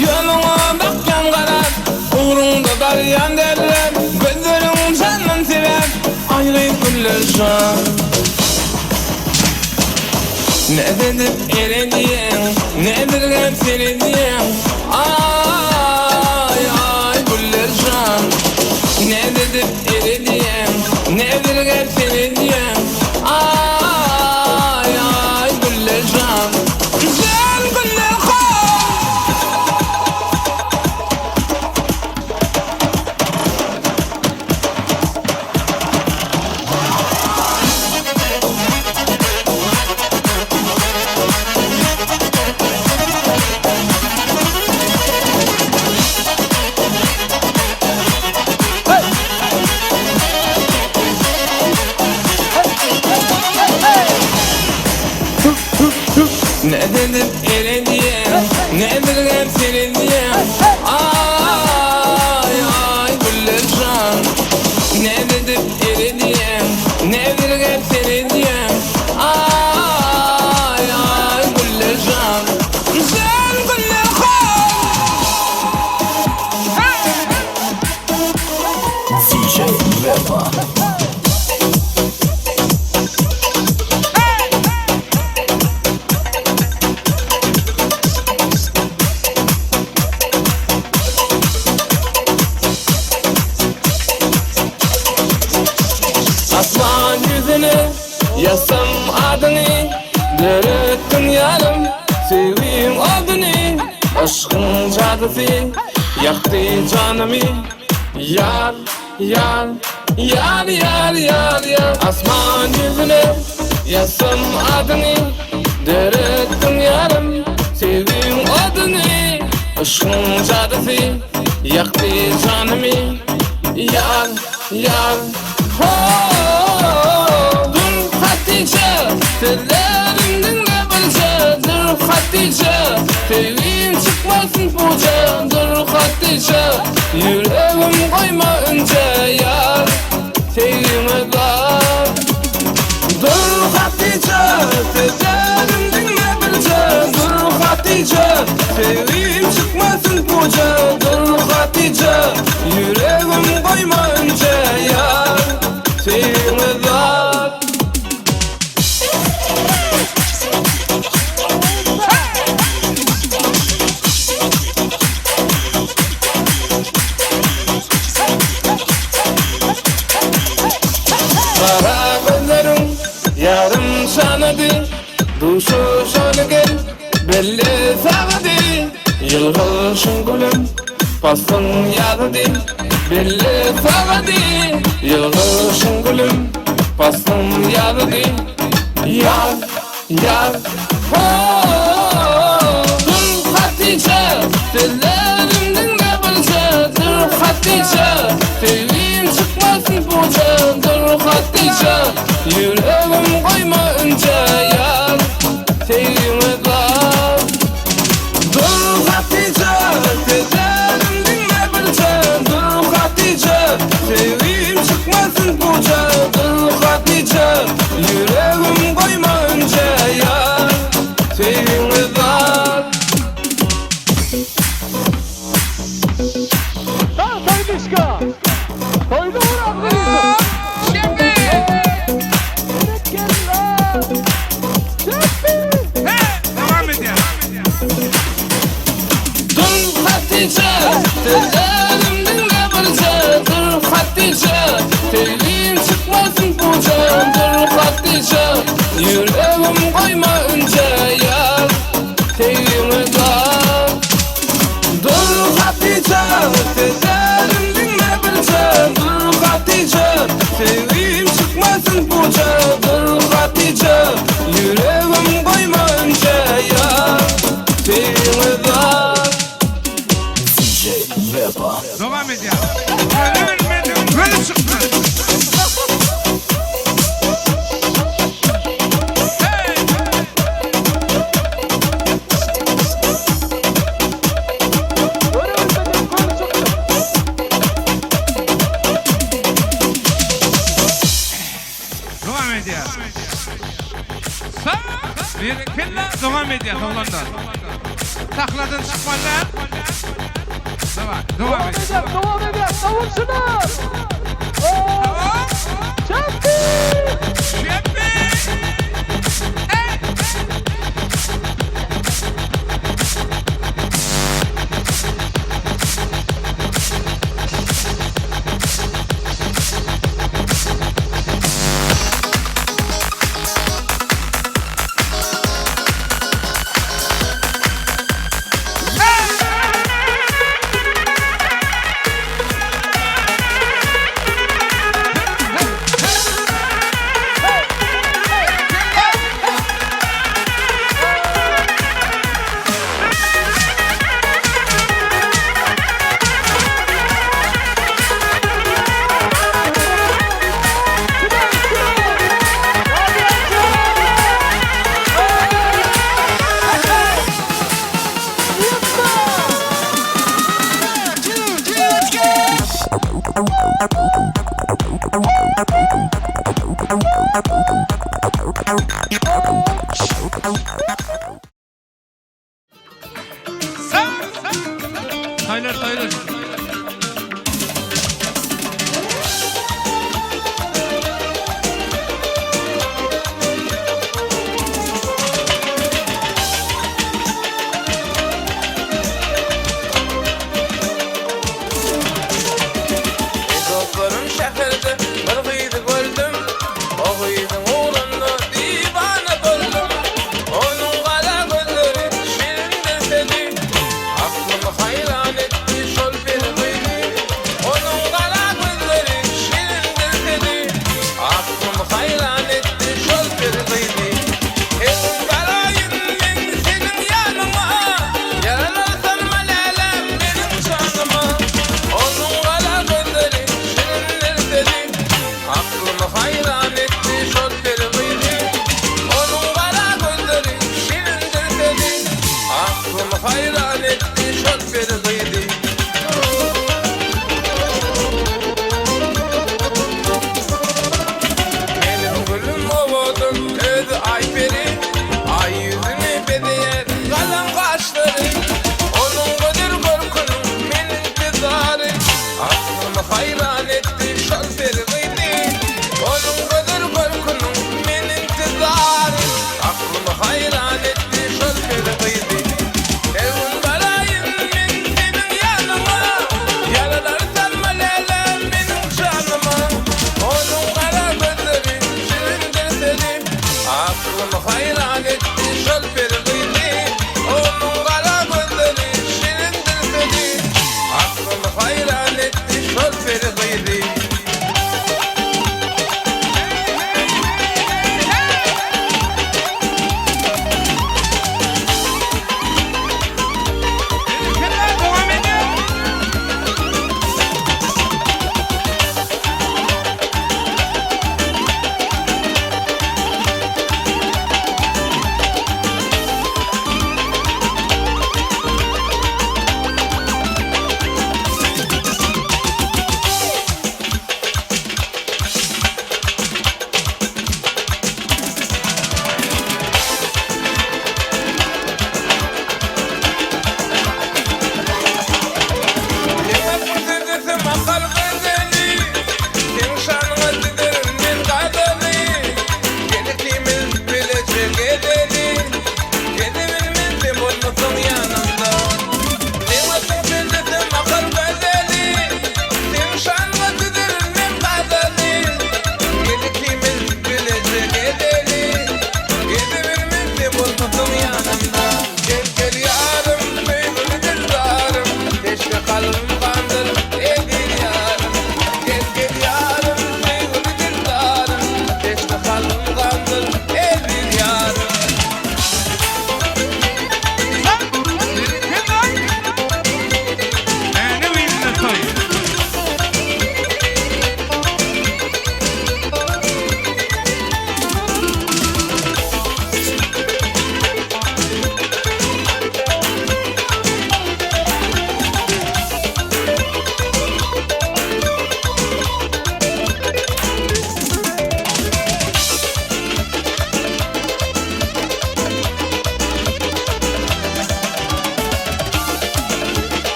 Yoluma bakkan karar, uğrunda daryan derler. Gözlerim senden sever, ayrı güllercan. Nedir erediyen, nedir hep serediyen. Ay ay güllercan. Nedir erediyen, nedir hep serediyen. Ay ay güllercan. Güzel güller nedir erediyen, nedir hep serediyen. Ay ay güllercan. Nedir erediyen, nedir hep serediyen. Ay ay güllercan. Güzel güller DJ Vefa. Asman yüzünü, yazsam adını. Dörttün yarım, seveyim adını. Aşkın cadısı, yaktı canımı. Yar, yar, yar, yar, yar, yar. Asman yüzünü, yazsam adını. Dörttün yarım, seveyim adını. Aşkın cadısı, yaktı canımı. Yar, yar. Dur Hatice, tellerimden ne bilce. Dur Hatice, tevin çıkmasın buca. Dur Hatice, yüreğim koyma önce yar. Tevime dar. Dur Hatice, tellerimden ne bilce. Dur Hatice, tevin çıkmasın buca. Dur Hatice, yüreğim koyma önce yar. Tevime dar. Kara gözlerim yarım şanadı. Duşu şöyle gel belli sağadı. Yılgılışın gülüm pasın yadıdı. Belli sağadı. Yılgılışın gülüm pasın yadıdı. Yar, yar. Dur Hatice, tellerimden ne bilce. Dur Hatice, tevin çıkmasın buca. Dur Hatice, yüreğim koyma önce yar. Tevime dar. Dur Hatice, tellerimden ne bilce. Dur Hatice, tevin çıkmasın buca. Dur Hatice, yüreğim koyma önce yar. Sağ. Bir kella devam ediyor oğlanlar. Takladın çıkmalar. Devam ediyor. Devam eder. Davulcular. Çempi. Şempi. Sayılır. Dostlarım şehirde bir gıydı gördüm. O gıydın uğrunda divane böldüm. Onun kara gözleri şirindir dedi. Aklımı hayran etti şol bir gıydı. Onun kara gözleri şirindir dedi. Aklımı hayran etti şol bir gıydı. Evin garayım ben senin yanıma. Yaralar sanma lelem benim canıma. Onun kara gözleri şirindir dedi. Aklımı hayran etti şol bir gıydı. Onun kara gözleri şirindir dedi. Aklımı hayran etti şol bir gıydı. Benim gülüm ovudum ödü ay peri. Ay yüzünü bediyer kalan kaşları. Onun kadar korkunun men intizarı. Aklımı hayran etti şol bir gıydı. Onun kadar korkunun men intizarı. Aklımı hayran etti şol bir gıydı. Evin garayım ben senin yanıma. Yaralar sanma lelem benim canıma. Onun kara gözleri şirindir dedi. Aklımı hayran etti şol bir gıydı. Onun kara gözleri şirindir dedi. Aklımı hayran etti şol bir gıydı. Kella devam ediyor.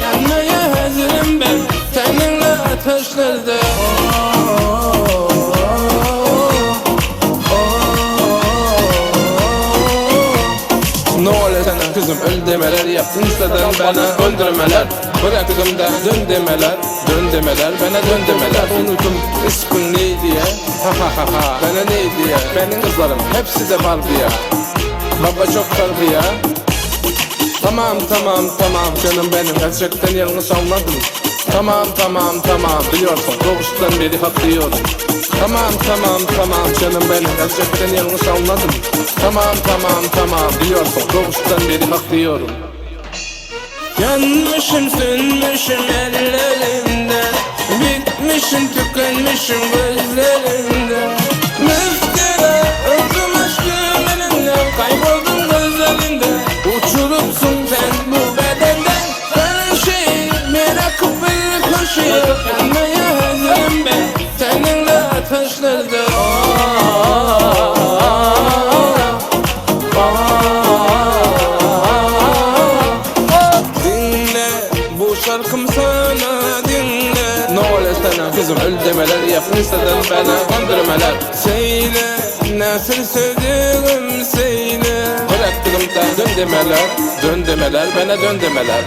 Yanmaya hazırım ben seninle ateşlerde. Ne oluyor sana kızım, öl demeler yaptın isteden bana öldürmeler. Bıraktım da dön demeler, dön demeler, bana dön demeler. Unuttum ismin neydi ya, ha ha ha ha. Bana neydi ya, benim kızlarım hepsi de vardı ya. Baba çok farklı ya. Tamam tamam tamam canım benim, gerçekten yanlış anladım. Tamam tamam tamam, biliyorsun doğuştan beri haklıyorum. Tamam tamam tamam canım benim, gerçekten yanlış anladım. Tamam tamam tamam, biliyorsun doğuştan beri haklıyorum. Yanmışım sönmüşüm ellerinde, bitmişim tükenmişim gözlerinde. Müftüre öldüm aşkım elinden, kayboldum gözlerinde. Uçurupsun sen bu bedenden, her şeyi merakı bir koşuyor. Yanmaya hazırım ben seninle ateşlerde. Dinle bu şarkım sana, dinle. Ne oluyor sana kızım, öl demeler yapın isteden bana kandırmeler. Söyle nasıl sevdiğim söyle. Bıraktım da dön demeler, dön demeler, bana dön demeler.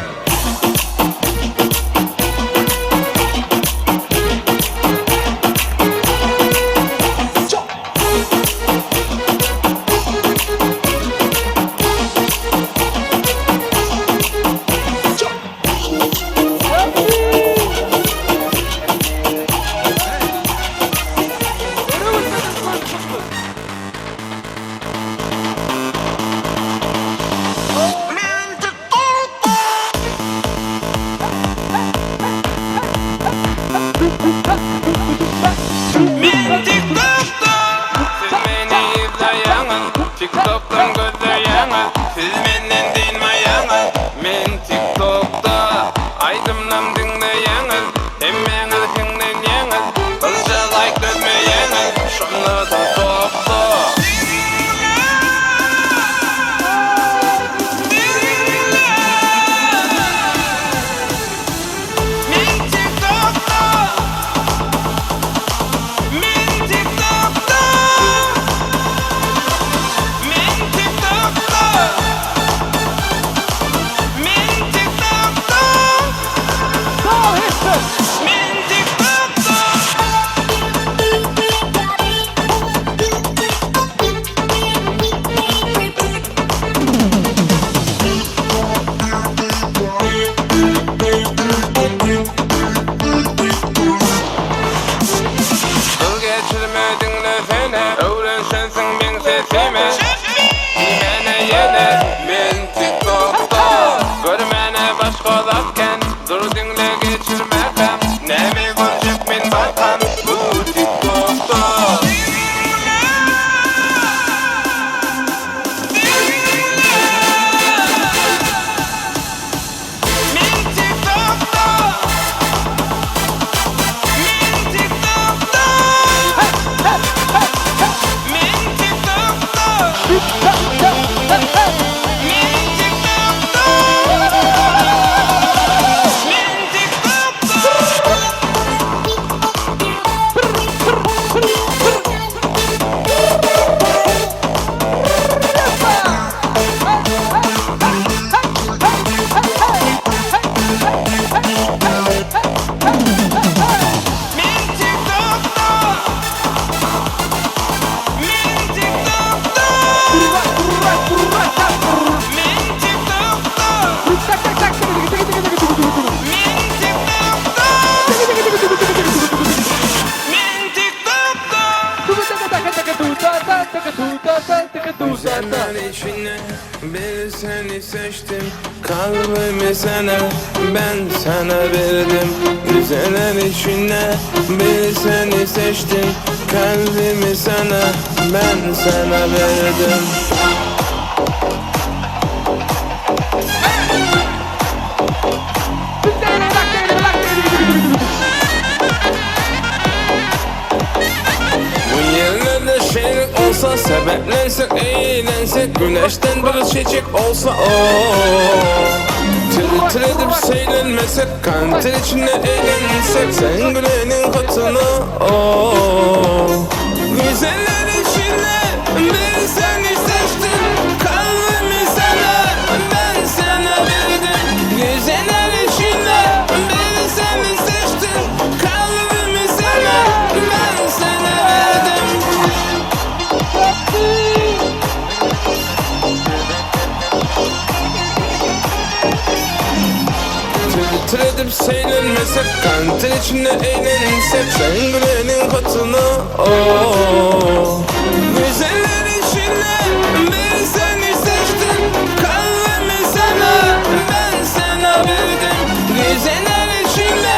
Men TikTok'ta siz beni izleyenin, TikTok'tan gözleyenin, siz menden dinmeyenin. Men TikTok'ta aydımlam dinleyenin, emmeniz dinleyenin, kızca like etmeyenin, şunu da topta. Dur dinle geçirmekten, ne mi görecek min bakan bu TikTok'ta. Güzeller içine bir seni seçtim, kalbimi sana ben sana verdim. Güzeller içine bir seni seçtim, kalbimi sana ben sana verdim. Bu yerlerde şehir olsa, sebeplensek, eğlensek, güneşten bir çiçek olsa o Tır edip seylenmesek, kanter içinde eğlensek, sen gülenin katına güzeller içinde bir seni seçtim, kalbimi sana ben sana verdim. Güzeller içinde bir seni seçtim, kalbimi sana ben sana verdim. Tır edip seylenmesek, kanter içinde eğlensek, sen gülenin katına güzeller içinde bir seni seçtim, kalbimi sana ben sana verdim. Güzeller içinde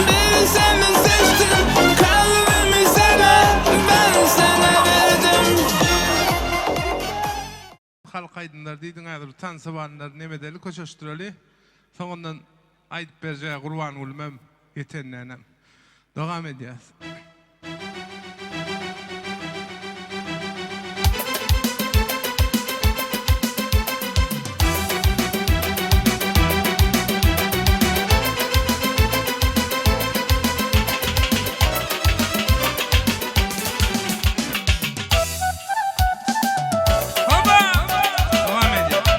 bir seni seçtim, kalbimi sana ben sana verdim. Halk aydınlar deydin adır tansabanlar nemedeli koşuşturalı. Sonundan ayıp berjaya kurban olmam yetenlenem. Devam ediyoruz. Devam ediyoruz.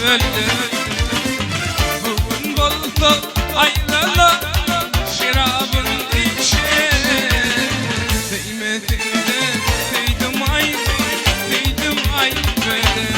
öldü. Bugün bolsa ayrıla şirabın içe. Değmesinde değdim ay, değdim ay böyle.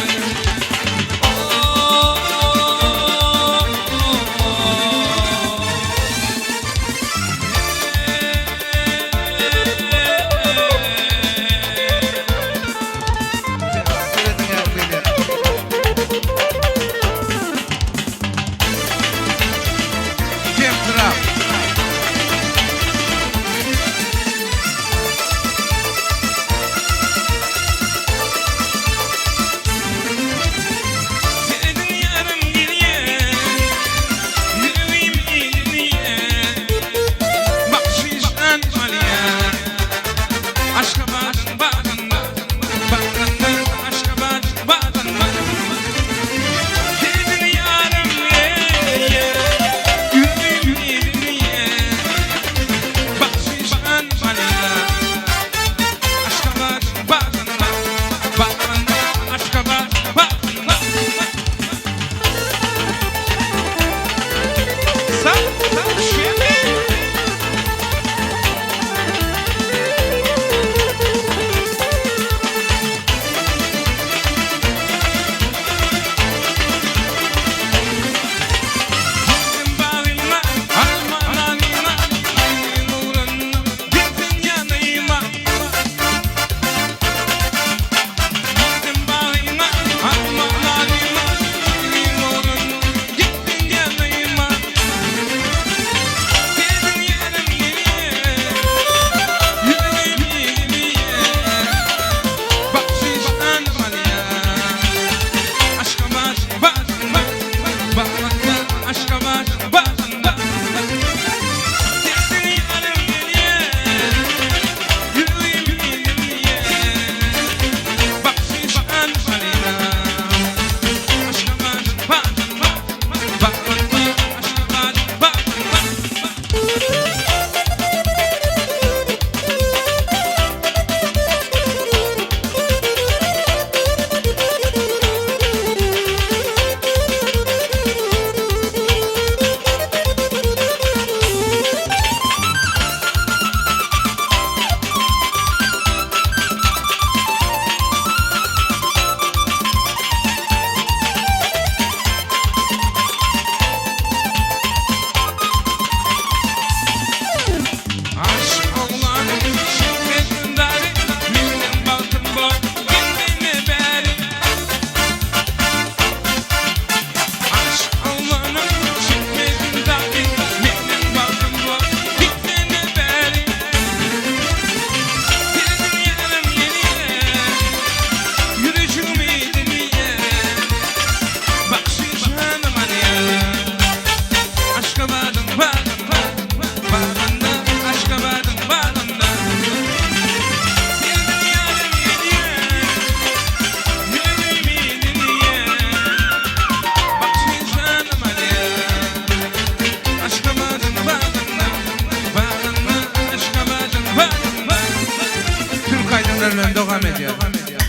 Devam ediyor.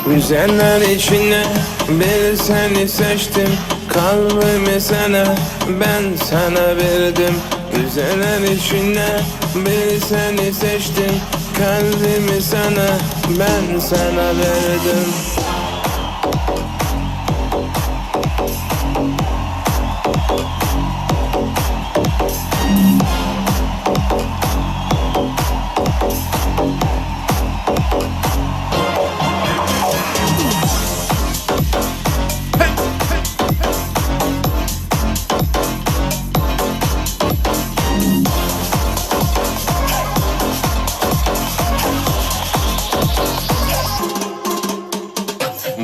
Güzeller içine bir seni seçtim, kalbimi sana ben sana verdim. Güzeller içine bir seni seçtim, kalbimi sana ben sana verdim.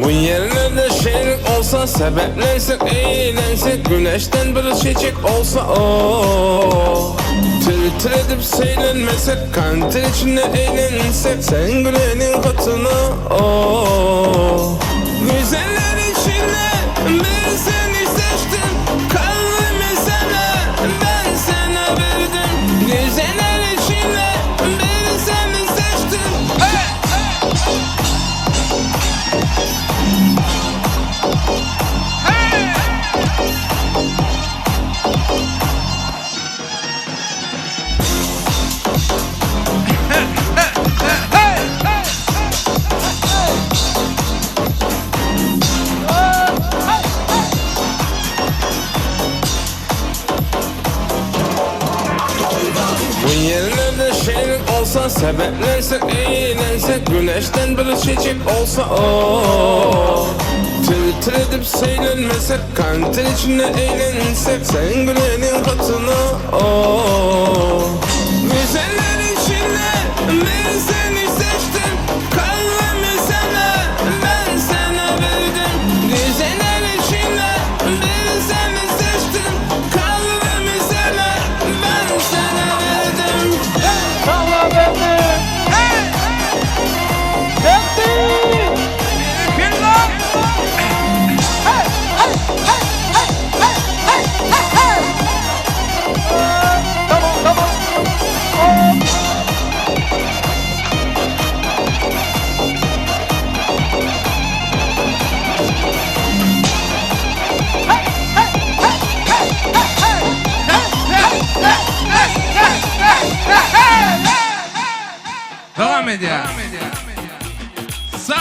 Bu yerlerde şehir olsa, sebeplensek, eğlensek, güneşten bir çiçek olsa o. Tır tır edip seylenmesek, kanter içinde eğlensek, sen gülenin katına o. Güzeller içinde ben seni seçtim, kalbimi sana ben sana verdim. Güzeller içinde ben seni seçtim. Hey! olsa, sebeplensek, eğlensek, güneşten bir çiçek olsa tir tir edip seylenmesek, kanter içinde eğlensek, sen gülenin katına güzeller içinde ben seni seçtim, kalbimi sana ben sana verdim. Güzeller içinde ben seni seçtim, kalbimi sana ben sana verdim. Tamam efendim. Tamam tamam. Devam et ya. Sağ ol.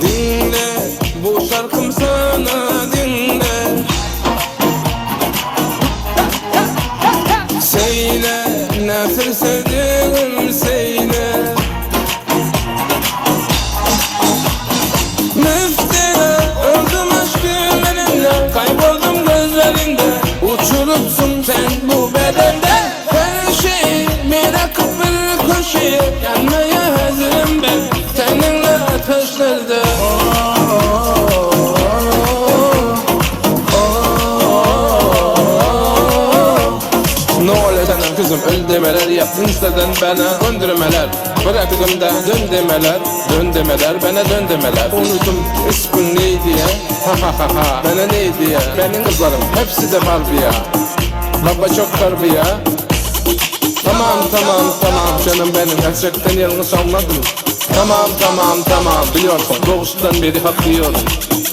Dinle bu şarkım sana, dinle. Söyle nasıl sevdiğim, söyle. Müftüne öldüm aşkım elinle, kayboldum gözlerinde, uçurupsun sen bu bedende. Her şeyi bırakıp bir köşeye, yanmaya hazırım ben seninle ateşlerde. Ne oluyor sana kızım, öl demeler yaptın isteden bana döndürmeler, bıraktım da dön demeler, dön demeler, bana dön demeler. Unuttum ismin neydi ya, ha ha ha ha, bana neydi ya. Benim kızlarım hepsi de Barbie ya, baba çok terbiye. Tamam tamam tamam canım benim, gerçekten yanlış anladım. Tamam tamam tamam, biliyorsun doğuştan beri hak yiyorum.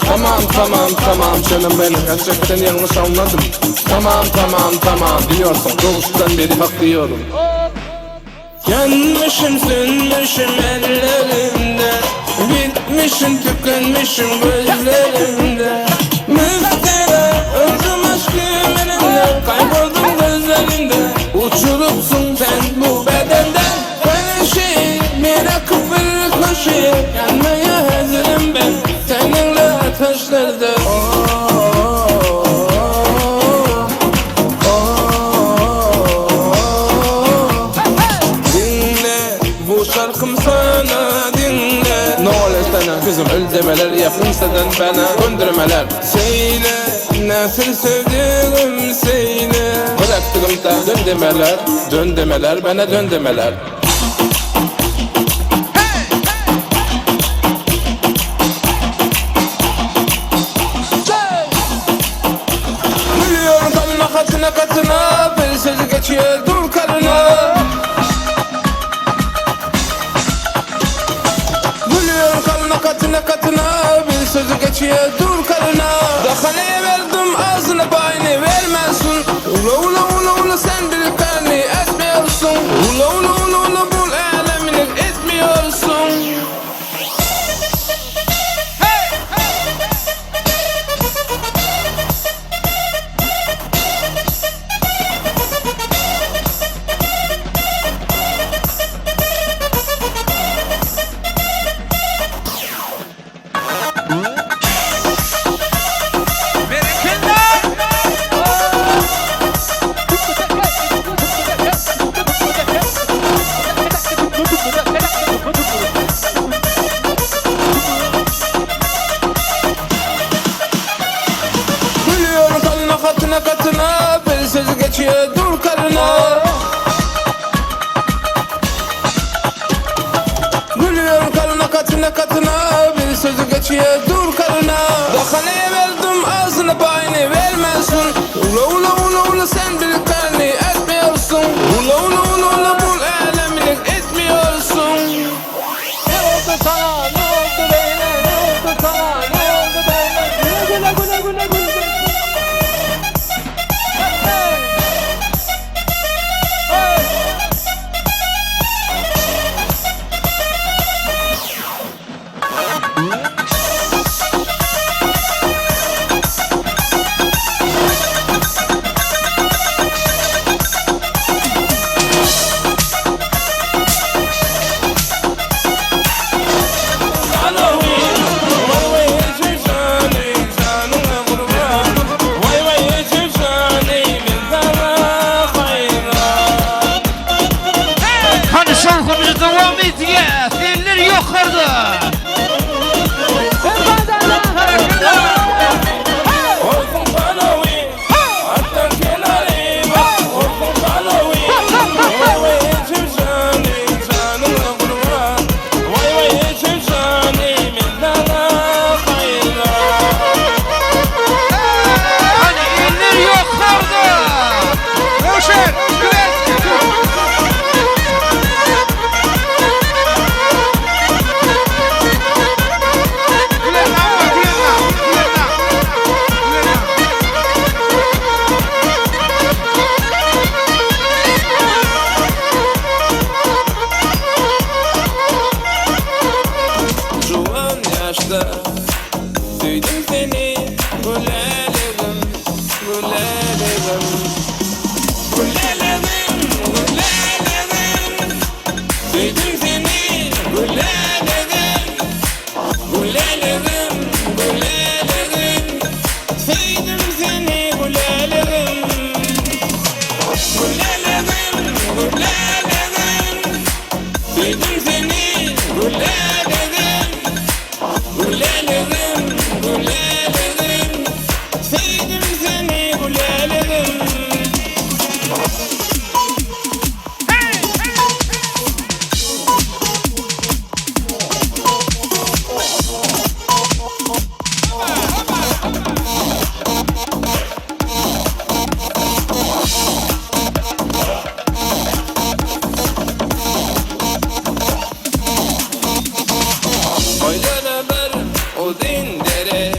Tamam tamam tamam canım benim, gerçekten yanlış anladım. Tamam tamam tamam, biliyorsun doğuştan beri hak yiyorum. Yanmışım sönmüşüm ellerimde, bitmişim tükenmişim gözlerimde. Müftüne öldüm aşkım elimde, kayboldum gözlerinde, uçurupsun sen bu bedenden. Her şeyi bırakıp bir köşeye, yanmaya hazırım ben seninle ateşlerde. Dinle bu şarkım sana, dinle. Ne oluyor sana kızım, öl demeler yaptın isteden bana döndürmeler. Söyle nasıl sevdiğim, söyle. Bıraktım da dön demeler, dön demeler, bana dön demeler. Biliyorum kalma katına katına, bir sözü geçiyor dur karına. Biliyorum kalma katına katına, bir sözü geçiyor dur karına. Daha neye verdim ağzına bayını vermezsin. Ula ula ula ula sen bir karni etmiyorsun. Ula ula ula ula bu alemini etmiyorsun. Biliyorum kalma katına katına, bir sözü geçiyor dur karına. Biliyorum kalma katına katına, bir sözü geçiyor dur karına. Daha neye verdim ağzına bayını vermezsin. Ula ula ula ula sen bir karni etmiyorsun. Ula ula ula ula bu alemini etmiyorsun. Ne oldu sana? Ne oldu beyler? Ne oldu sana? Ne oldu beyler? Güle güle güle güle güle. Ruhumuzu devam ediyor. Senler yukarıda. Olsun banavi, hatta kenarı bak. Olsun banavi, vay vay içim canım, canımla kurban. Vay vay içim canım, innana hayra. Hani eller yukarıda. Rövşen, güler. Güler namma, güler nam, güler nam. Güler nam. Juan yaşta duydum seni, gülelerim, gülelerim. Gülelerim, gülelerim. Duydum seni, gülelerim, gülelerim, gülelerim. Sevdim seni, gülelerim. Gülelerim, gülelerim. Duydum seni, gülelerim. Gülelerim, gülelerim. Sevdim seni, gülelerim. Oylara bir odin dere,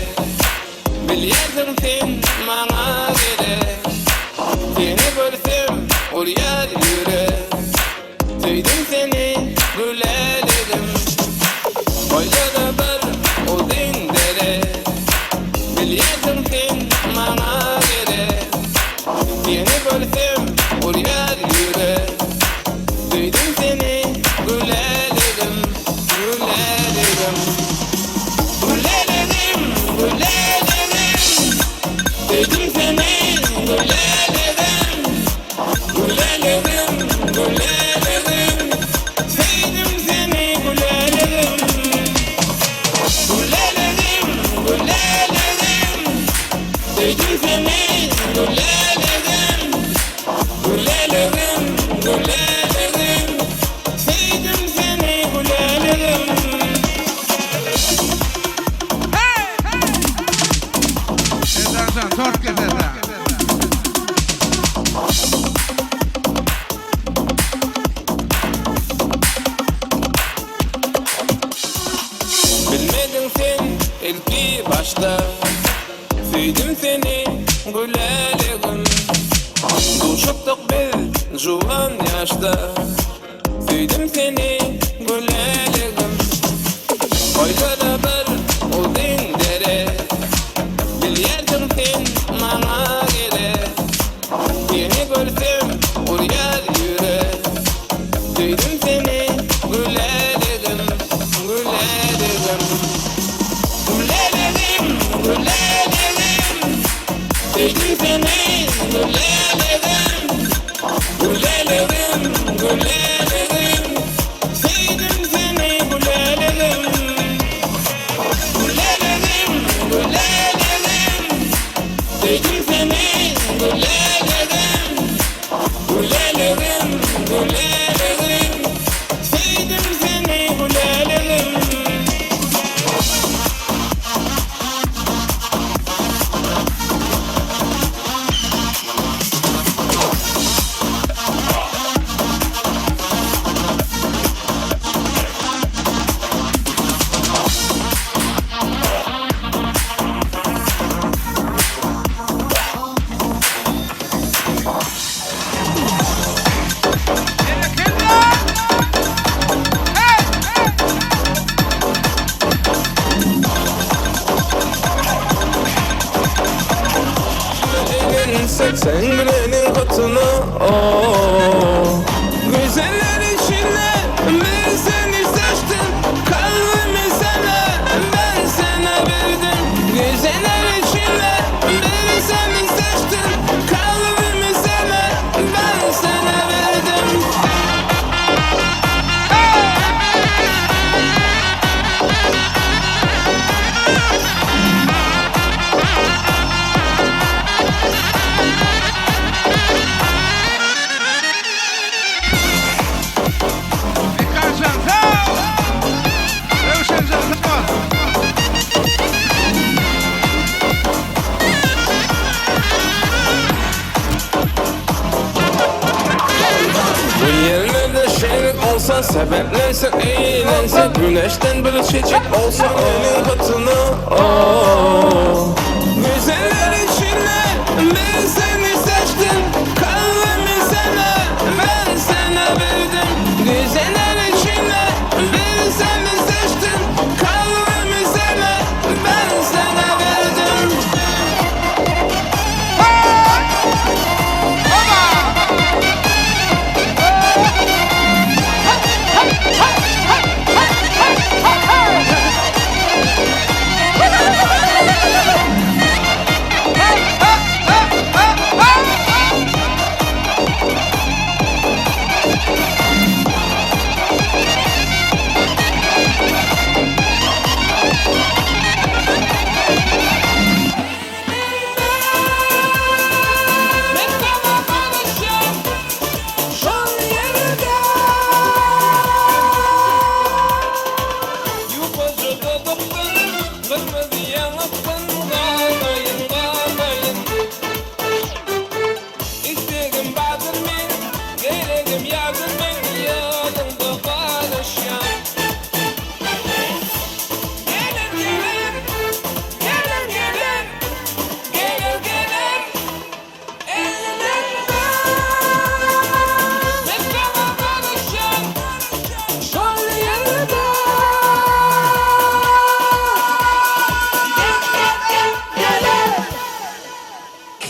bilyerdim sen bana gere. Seni görsem oraya yürü, duydum seni, gülelerim. Oylara bir odin dere, bilyerdim sen bana gere. Seni görsem oraya yürü, duydum seni, gülelerim, gülelerim. Gülelerim, gülelerim. Duydum seni, gülelerim. Gülelerim, gülelerim. Sevdim seni, gülelerim. Gülelerim, gülelerim. Duydum seni, gülelerim. Gülelerim, gülelerim. Sevdim seni, gülelerim. Ezan, dört kez ezan. Bilmedin sen ilki başta, sevdim seni, gülelerim. Duşuptuk biz juvan yaşta, sevdim seni, gülelerim. Oylara bir odin dere, bilyerdim sen bana gere. Seni görsem oraya yürü, duydum seni, gülelerim, gülelerim. Gülelerim, gülelerim. Duydum seni, gülelerim. Gülelerim, gülelerim. Sevdim seni, gülelerim. Gülelerim, gülelerim. Duydum seni, gülelerim. Gülelerim, gülelerim. Sevdim seni, gülelerim. Sen bilenin kutunu, güzeller içinde ben seni seçtim. Kalbimi sana, ben sana verdim. Güzeller içinde ben seni seçtim. Kalbimi sana, ben sana verdim. olsa, sebeplense eğlense, güneşten bir çiçek olsa elin kıtını. Güzeller içinde ben seni seçtim, kalbimi sana ben sana verdim. Güzeller içinde ben seni seçtim, kalbimi sana ben sana verdim.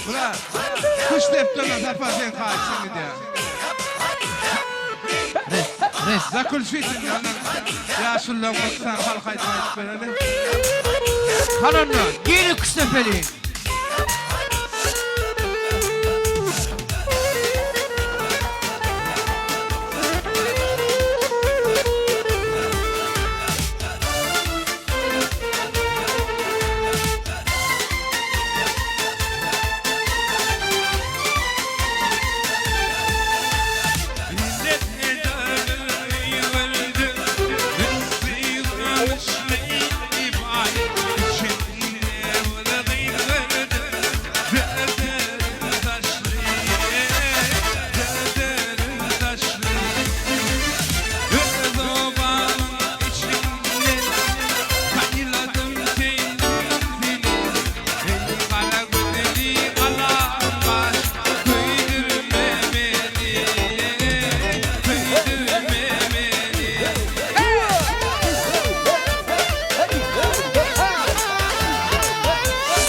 Ulan, kuş deptona zapazen kaçsın diye. Res. Zakul fitin yandan yaşullan kutsan halkayt mayıp verelim. Kanonlu, geri kustepeli.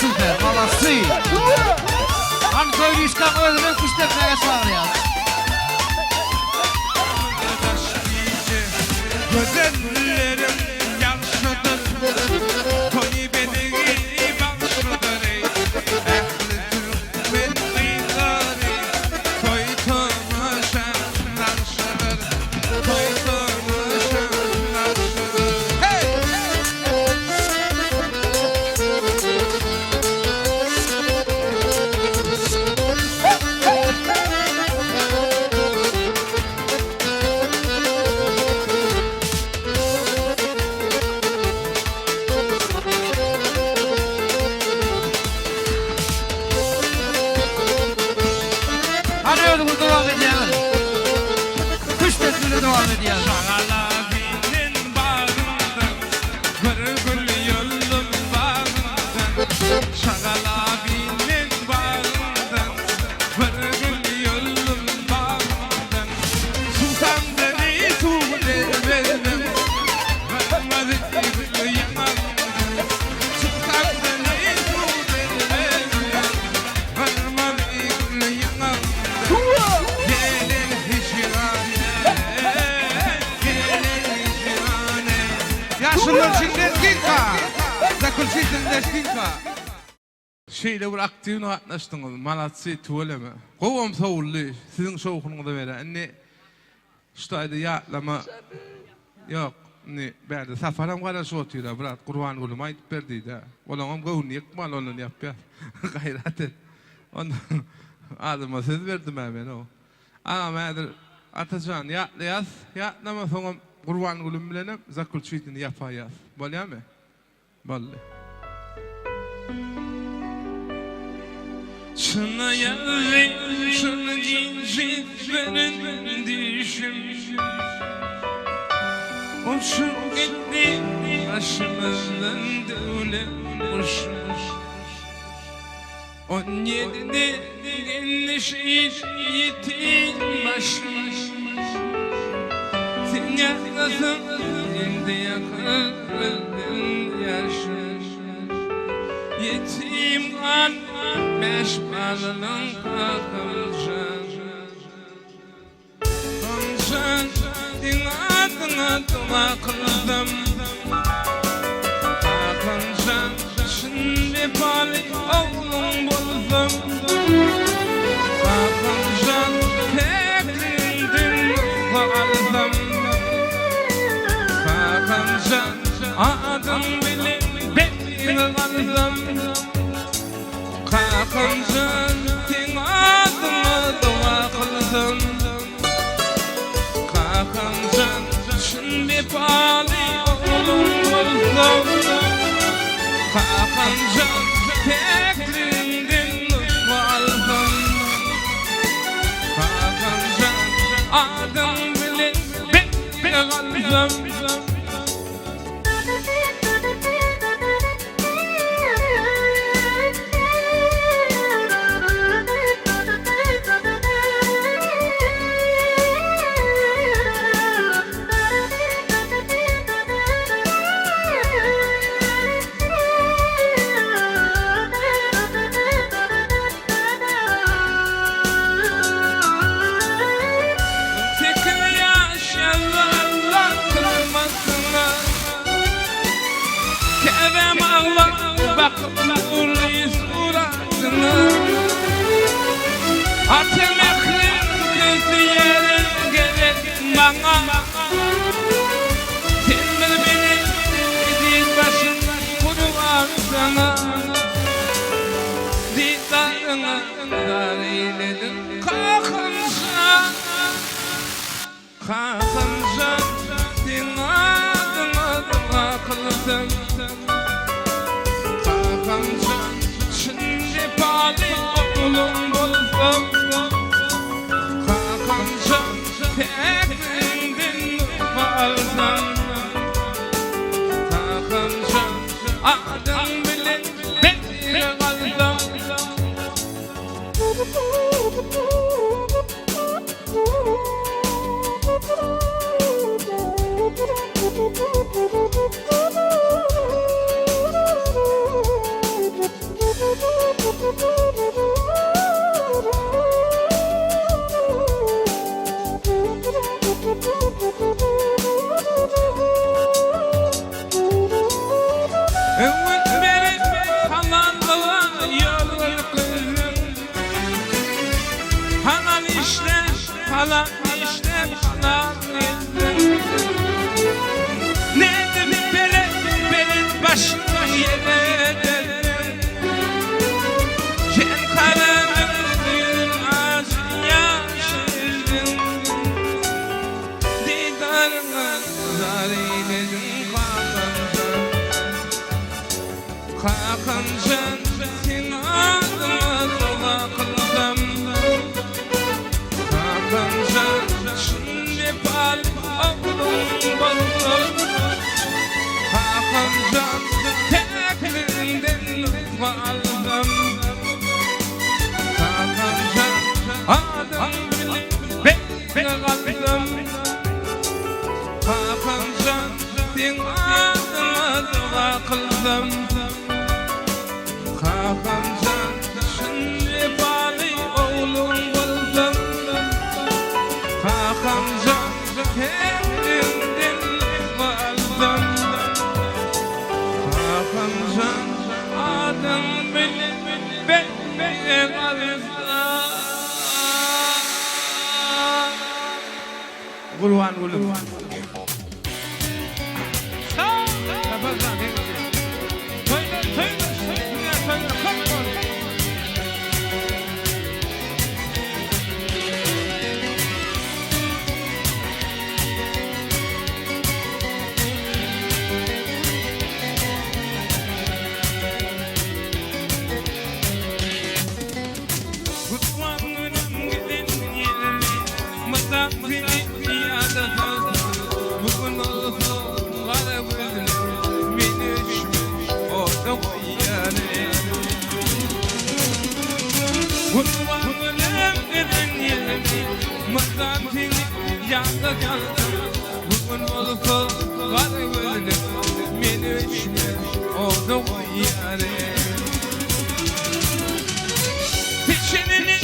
Süper, malassı. Han koyuşkan öldürün kustepeye çağırıyor. Gözenlerim yaşadı, Tony beni başladı. Ehli Türkmen kıyıları, toytumu şanlar şarır, toytumu şanlar şarır. Hey! Hani öyle devam ediyor. Kustepeli devam ediyor. Şagalabinin bağından, gırgır yolun bağından. Şagalabinin bağından, gırgır yolun bağından. Sultan beni tuğle vermem, vermedi gül yanağından. Sultan beni tuğle vermem, vermedi gül yanağından. Gelin hicrane, gelin hicrane. Yaşlılar çingler dinka, zakul fitinler dinka. Şeyle bir aktivine atnaştınız, malatsi tuvaleme. Kovam savulli, sizin şovkunuza vere. Anne, ştaydı yağlama, yok. Ne, berde safaram kadar şotuyla, bırak, kurban gülüm ayıp berdiydi. Olanım gavuni yıkmal onun yapıyor. Gayret et. Ondan adıma söz verdim ben o. Ama meğer Atacan yaz, yatlama sonra kurban gülüm bilenim, zakul çiğitini yapayız. Bolya mı? Bolle. Şuna yazın, şuna cinsin, benim dişim. Uçup gitti başımızdan devlet uçmuş 17'de gelmiş yetim başmış Sen yakasın elde yakın yaşmış Yetim kan beş balının kakılacak Kancan dinadına dua kıldım Kancan şimdi bali oğlum buldum Kancan tekrinden kaldım Kancan adım bile beni kaldım Kancan dinadına dua kıldım Kancan şimdi bali oğlum buldum Kancan tekrinden kaldım Kancan adım bile beni kaldım Kerem Allah bakıp suratına Atım ekrim gözü yerin gerek bana Sen beni dil başında kuruvar sana Didarına dar eyledim kalkınca Kalkınca dinadına dua kıldım Kancan şimdi bali oğlum buldum Kancan tekrinden kaldım Kancan adım bile beni kaldım Evet benim halallığa yolun kızım Halal işte, halal işte, halal kızım Nedim benim başımda yere dedim Sen karanın yüzün ağzın yaşırdın Didarına zar eyledim Kancan sen adına dua kıldım Kancan şimdi bali oğlum buldum Kancan tekrinden kaldım Kancan adım bile beni kaldım Kancan sen adına dua kıldım Kancan şimdi bali oğlum buldum Kancan yanda kaldım. Bugün olsa var gözüm, beni içme oldu o yâre. Peşinini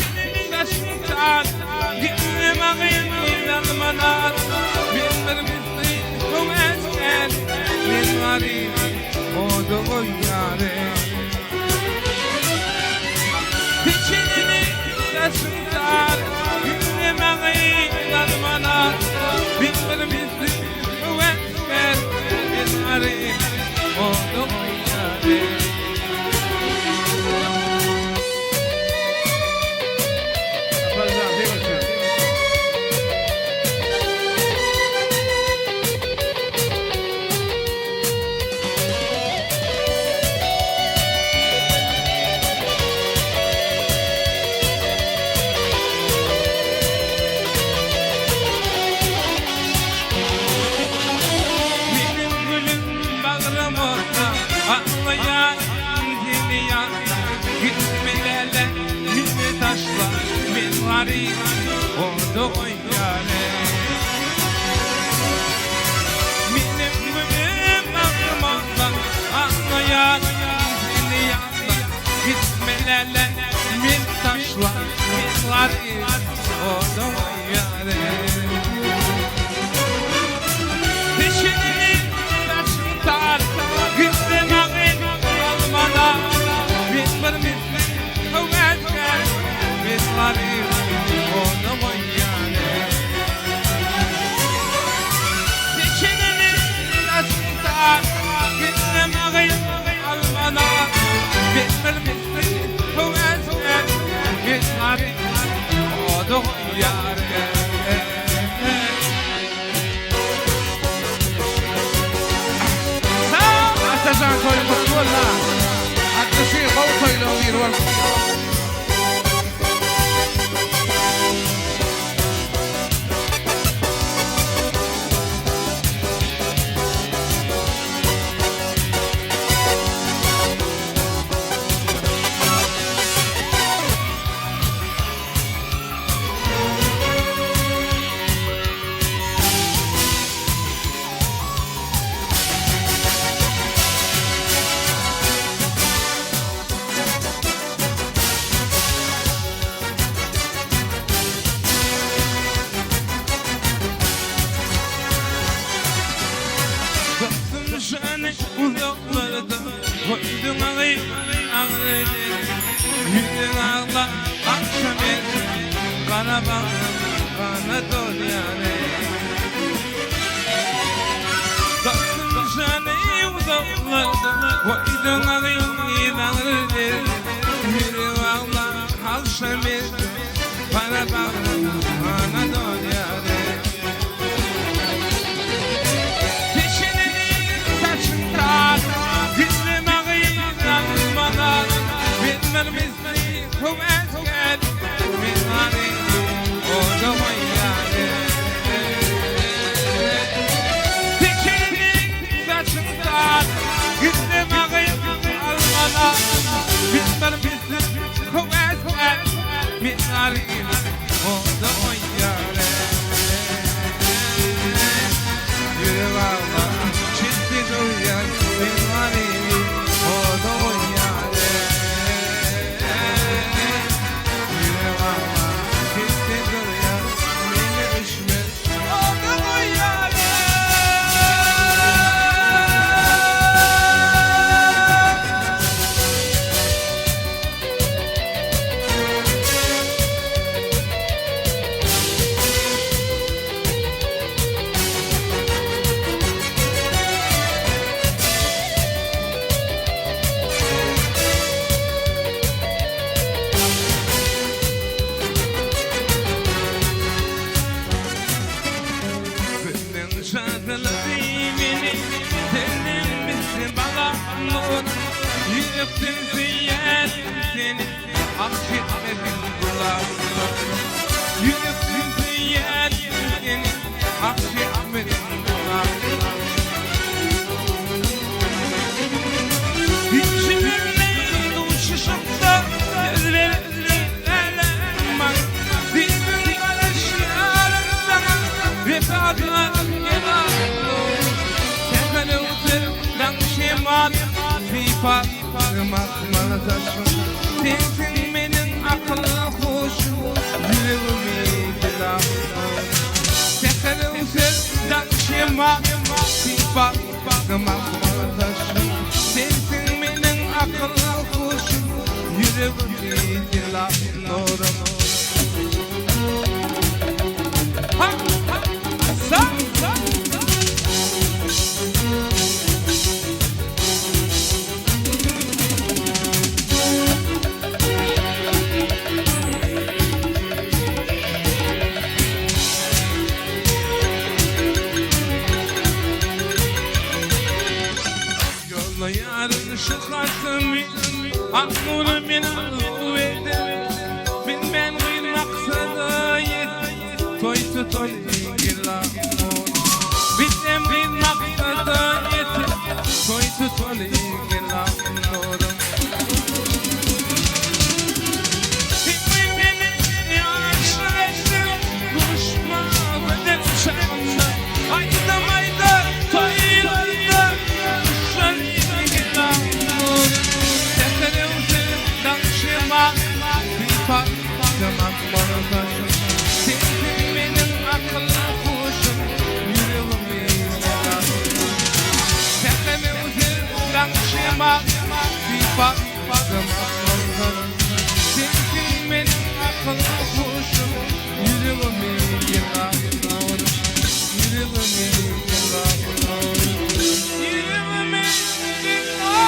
taşıtan, gitmem ağayım inanmadan. Bilmem bizi bu esker, ben varım oldu o yâre. Peşinini taşıtan, gitmem ağayım inanmadan. Bilmem bizi bu esker, ben varım oldu o yâre. Ağlayan dili yansa gitmelerle yüzü taşla ben varım oldu o yâre. Benim gülüm ağlamazsa ağlayan dili yansa gitmelerle yüzü taşla ben varım oldu o yâre. Peşini taşıtar gittim ağın almana. Bilmem bizi o esker, biz varım oldu o yâre. Peşini taşıtar gittim ağın almana. Bilmem bizi o esker, biz varım oldu o yâre. Artezan koyun valla. Adresi kol koyun bir var. Seni uzaklarda koydum ağayım ağrıdı. Yüzün ağla akşam ettim, bana baktım bana dol yani. Dostum seni uzaklarda koydum ağayım ağrıdı. Yüzün ağla akşam ettim, bana baktım bana dol yani. Gittim ağayım almadan. Bilmem bizi bu esker, biz varım oldu o yâre. Dikilini saçımdan gittim ağayım almadan. Bilmem bizi bu esker, biz varım oldu o yâre. Yürü valla çizdi duyan biz varım oldu o yâre. Yürü valla çizdi duyan beni düşmez oldu o yâre. Benden şadlı dimini senin misin bağlamın. Yüktün ziyen seni akşetmedim kulağımı. Yüktün ziyen seni akşetmedim kulağımı. İçimle uçuşup da gözlerine elem bak. Dilin karışlarından taşım Sensin menin akıllı hoşum Yüreğimi dilamam Tekrar usuldan şema Sipa bakmam taşım Sensin menin akıllı hoşum Yüreğimi dilamam Ha ha sa sa yarın şu kalsın Akmuru min uvede Min men gıyr maksadı yet Toy tutoy gilla Bitem gıyr maksadı yet Toy tutoy gilla Hikmi beni yaşlaştır Kuşma ödem şanla Ayda mayda toylarda Bakmam bana taşım Sensin benim akıllı kuşum Yüreğimi yaratım Senle uzaktan şema Bakmam bana taşım Sensin benim akıllı kuşum Yüreğimi yaratım Yüreğimi yaratım Yüreğimi yaratım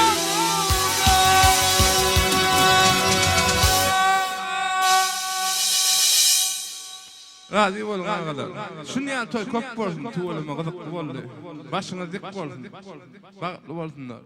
Razı olun arkadaşlar. Şunu yani toy kop bolsun, tuğuluma gıdıklı boldu. Başına dik bolsun. Baklı bolsunlar.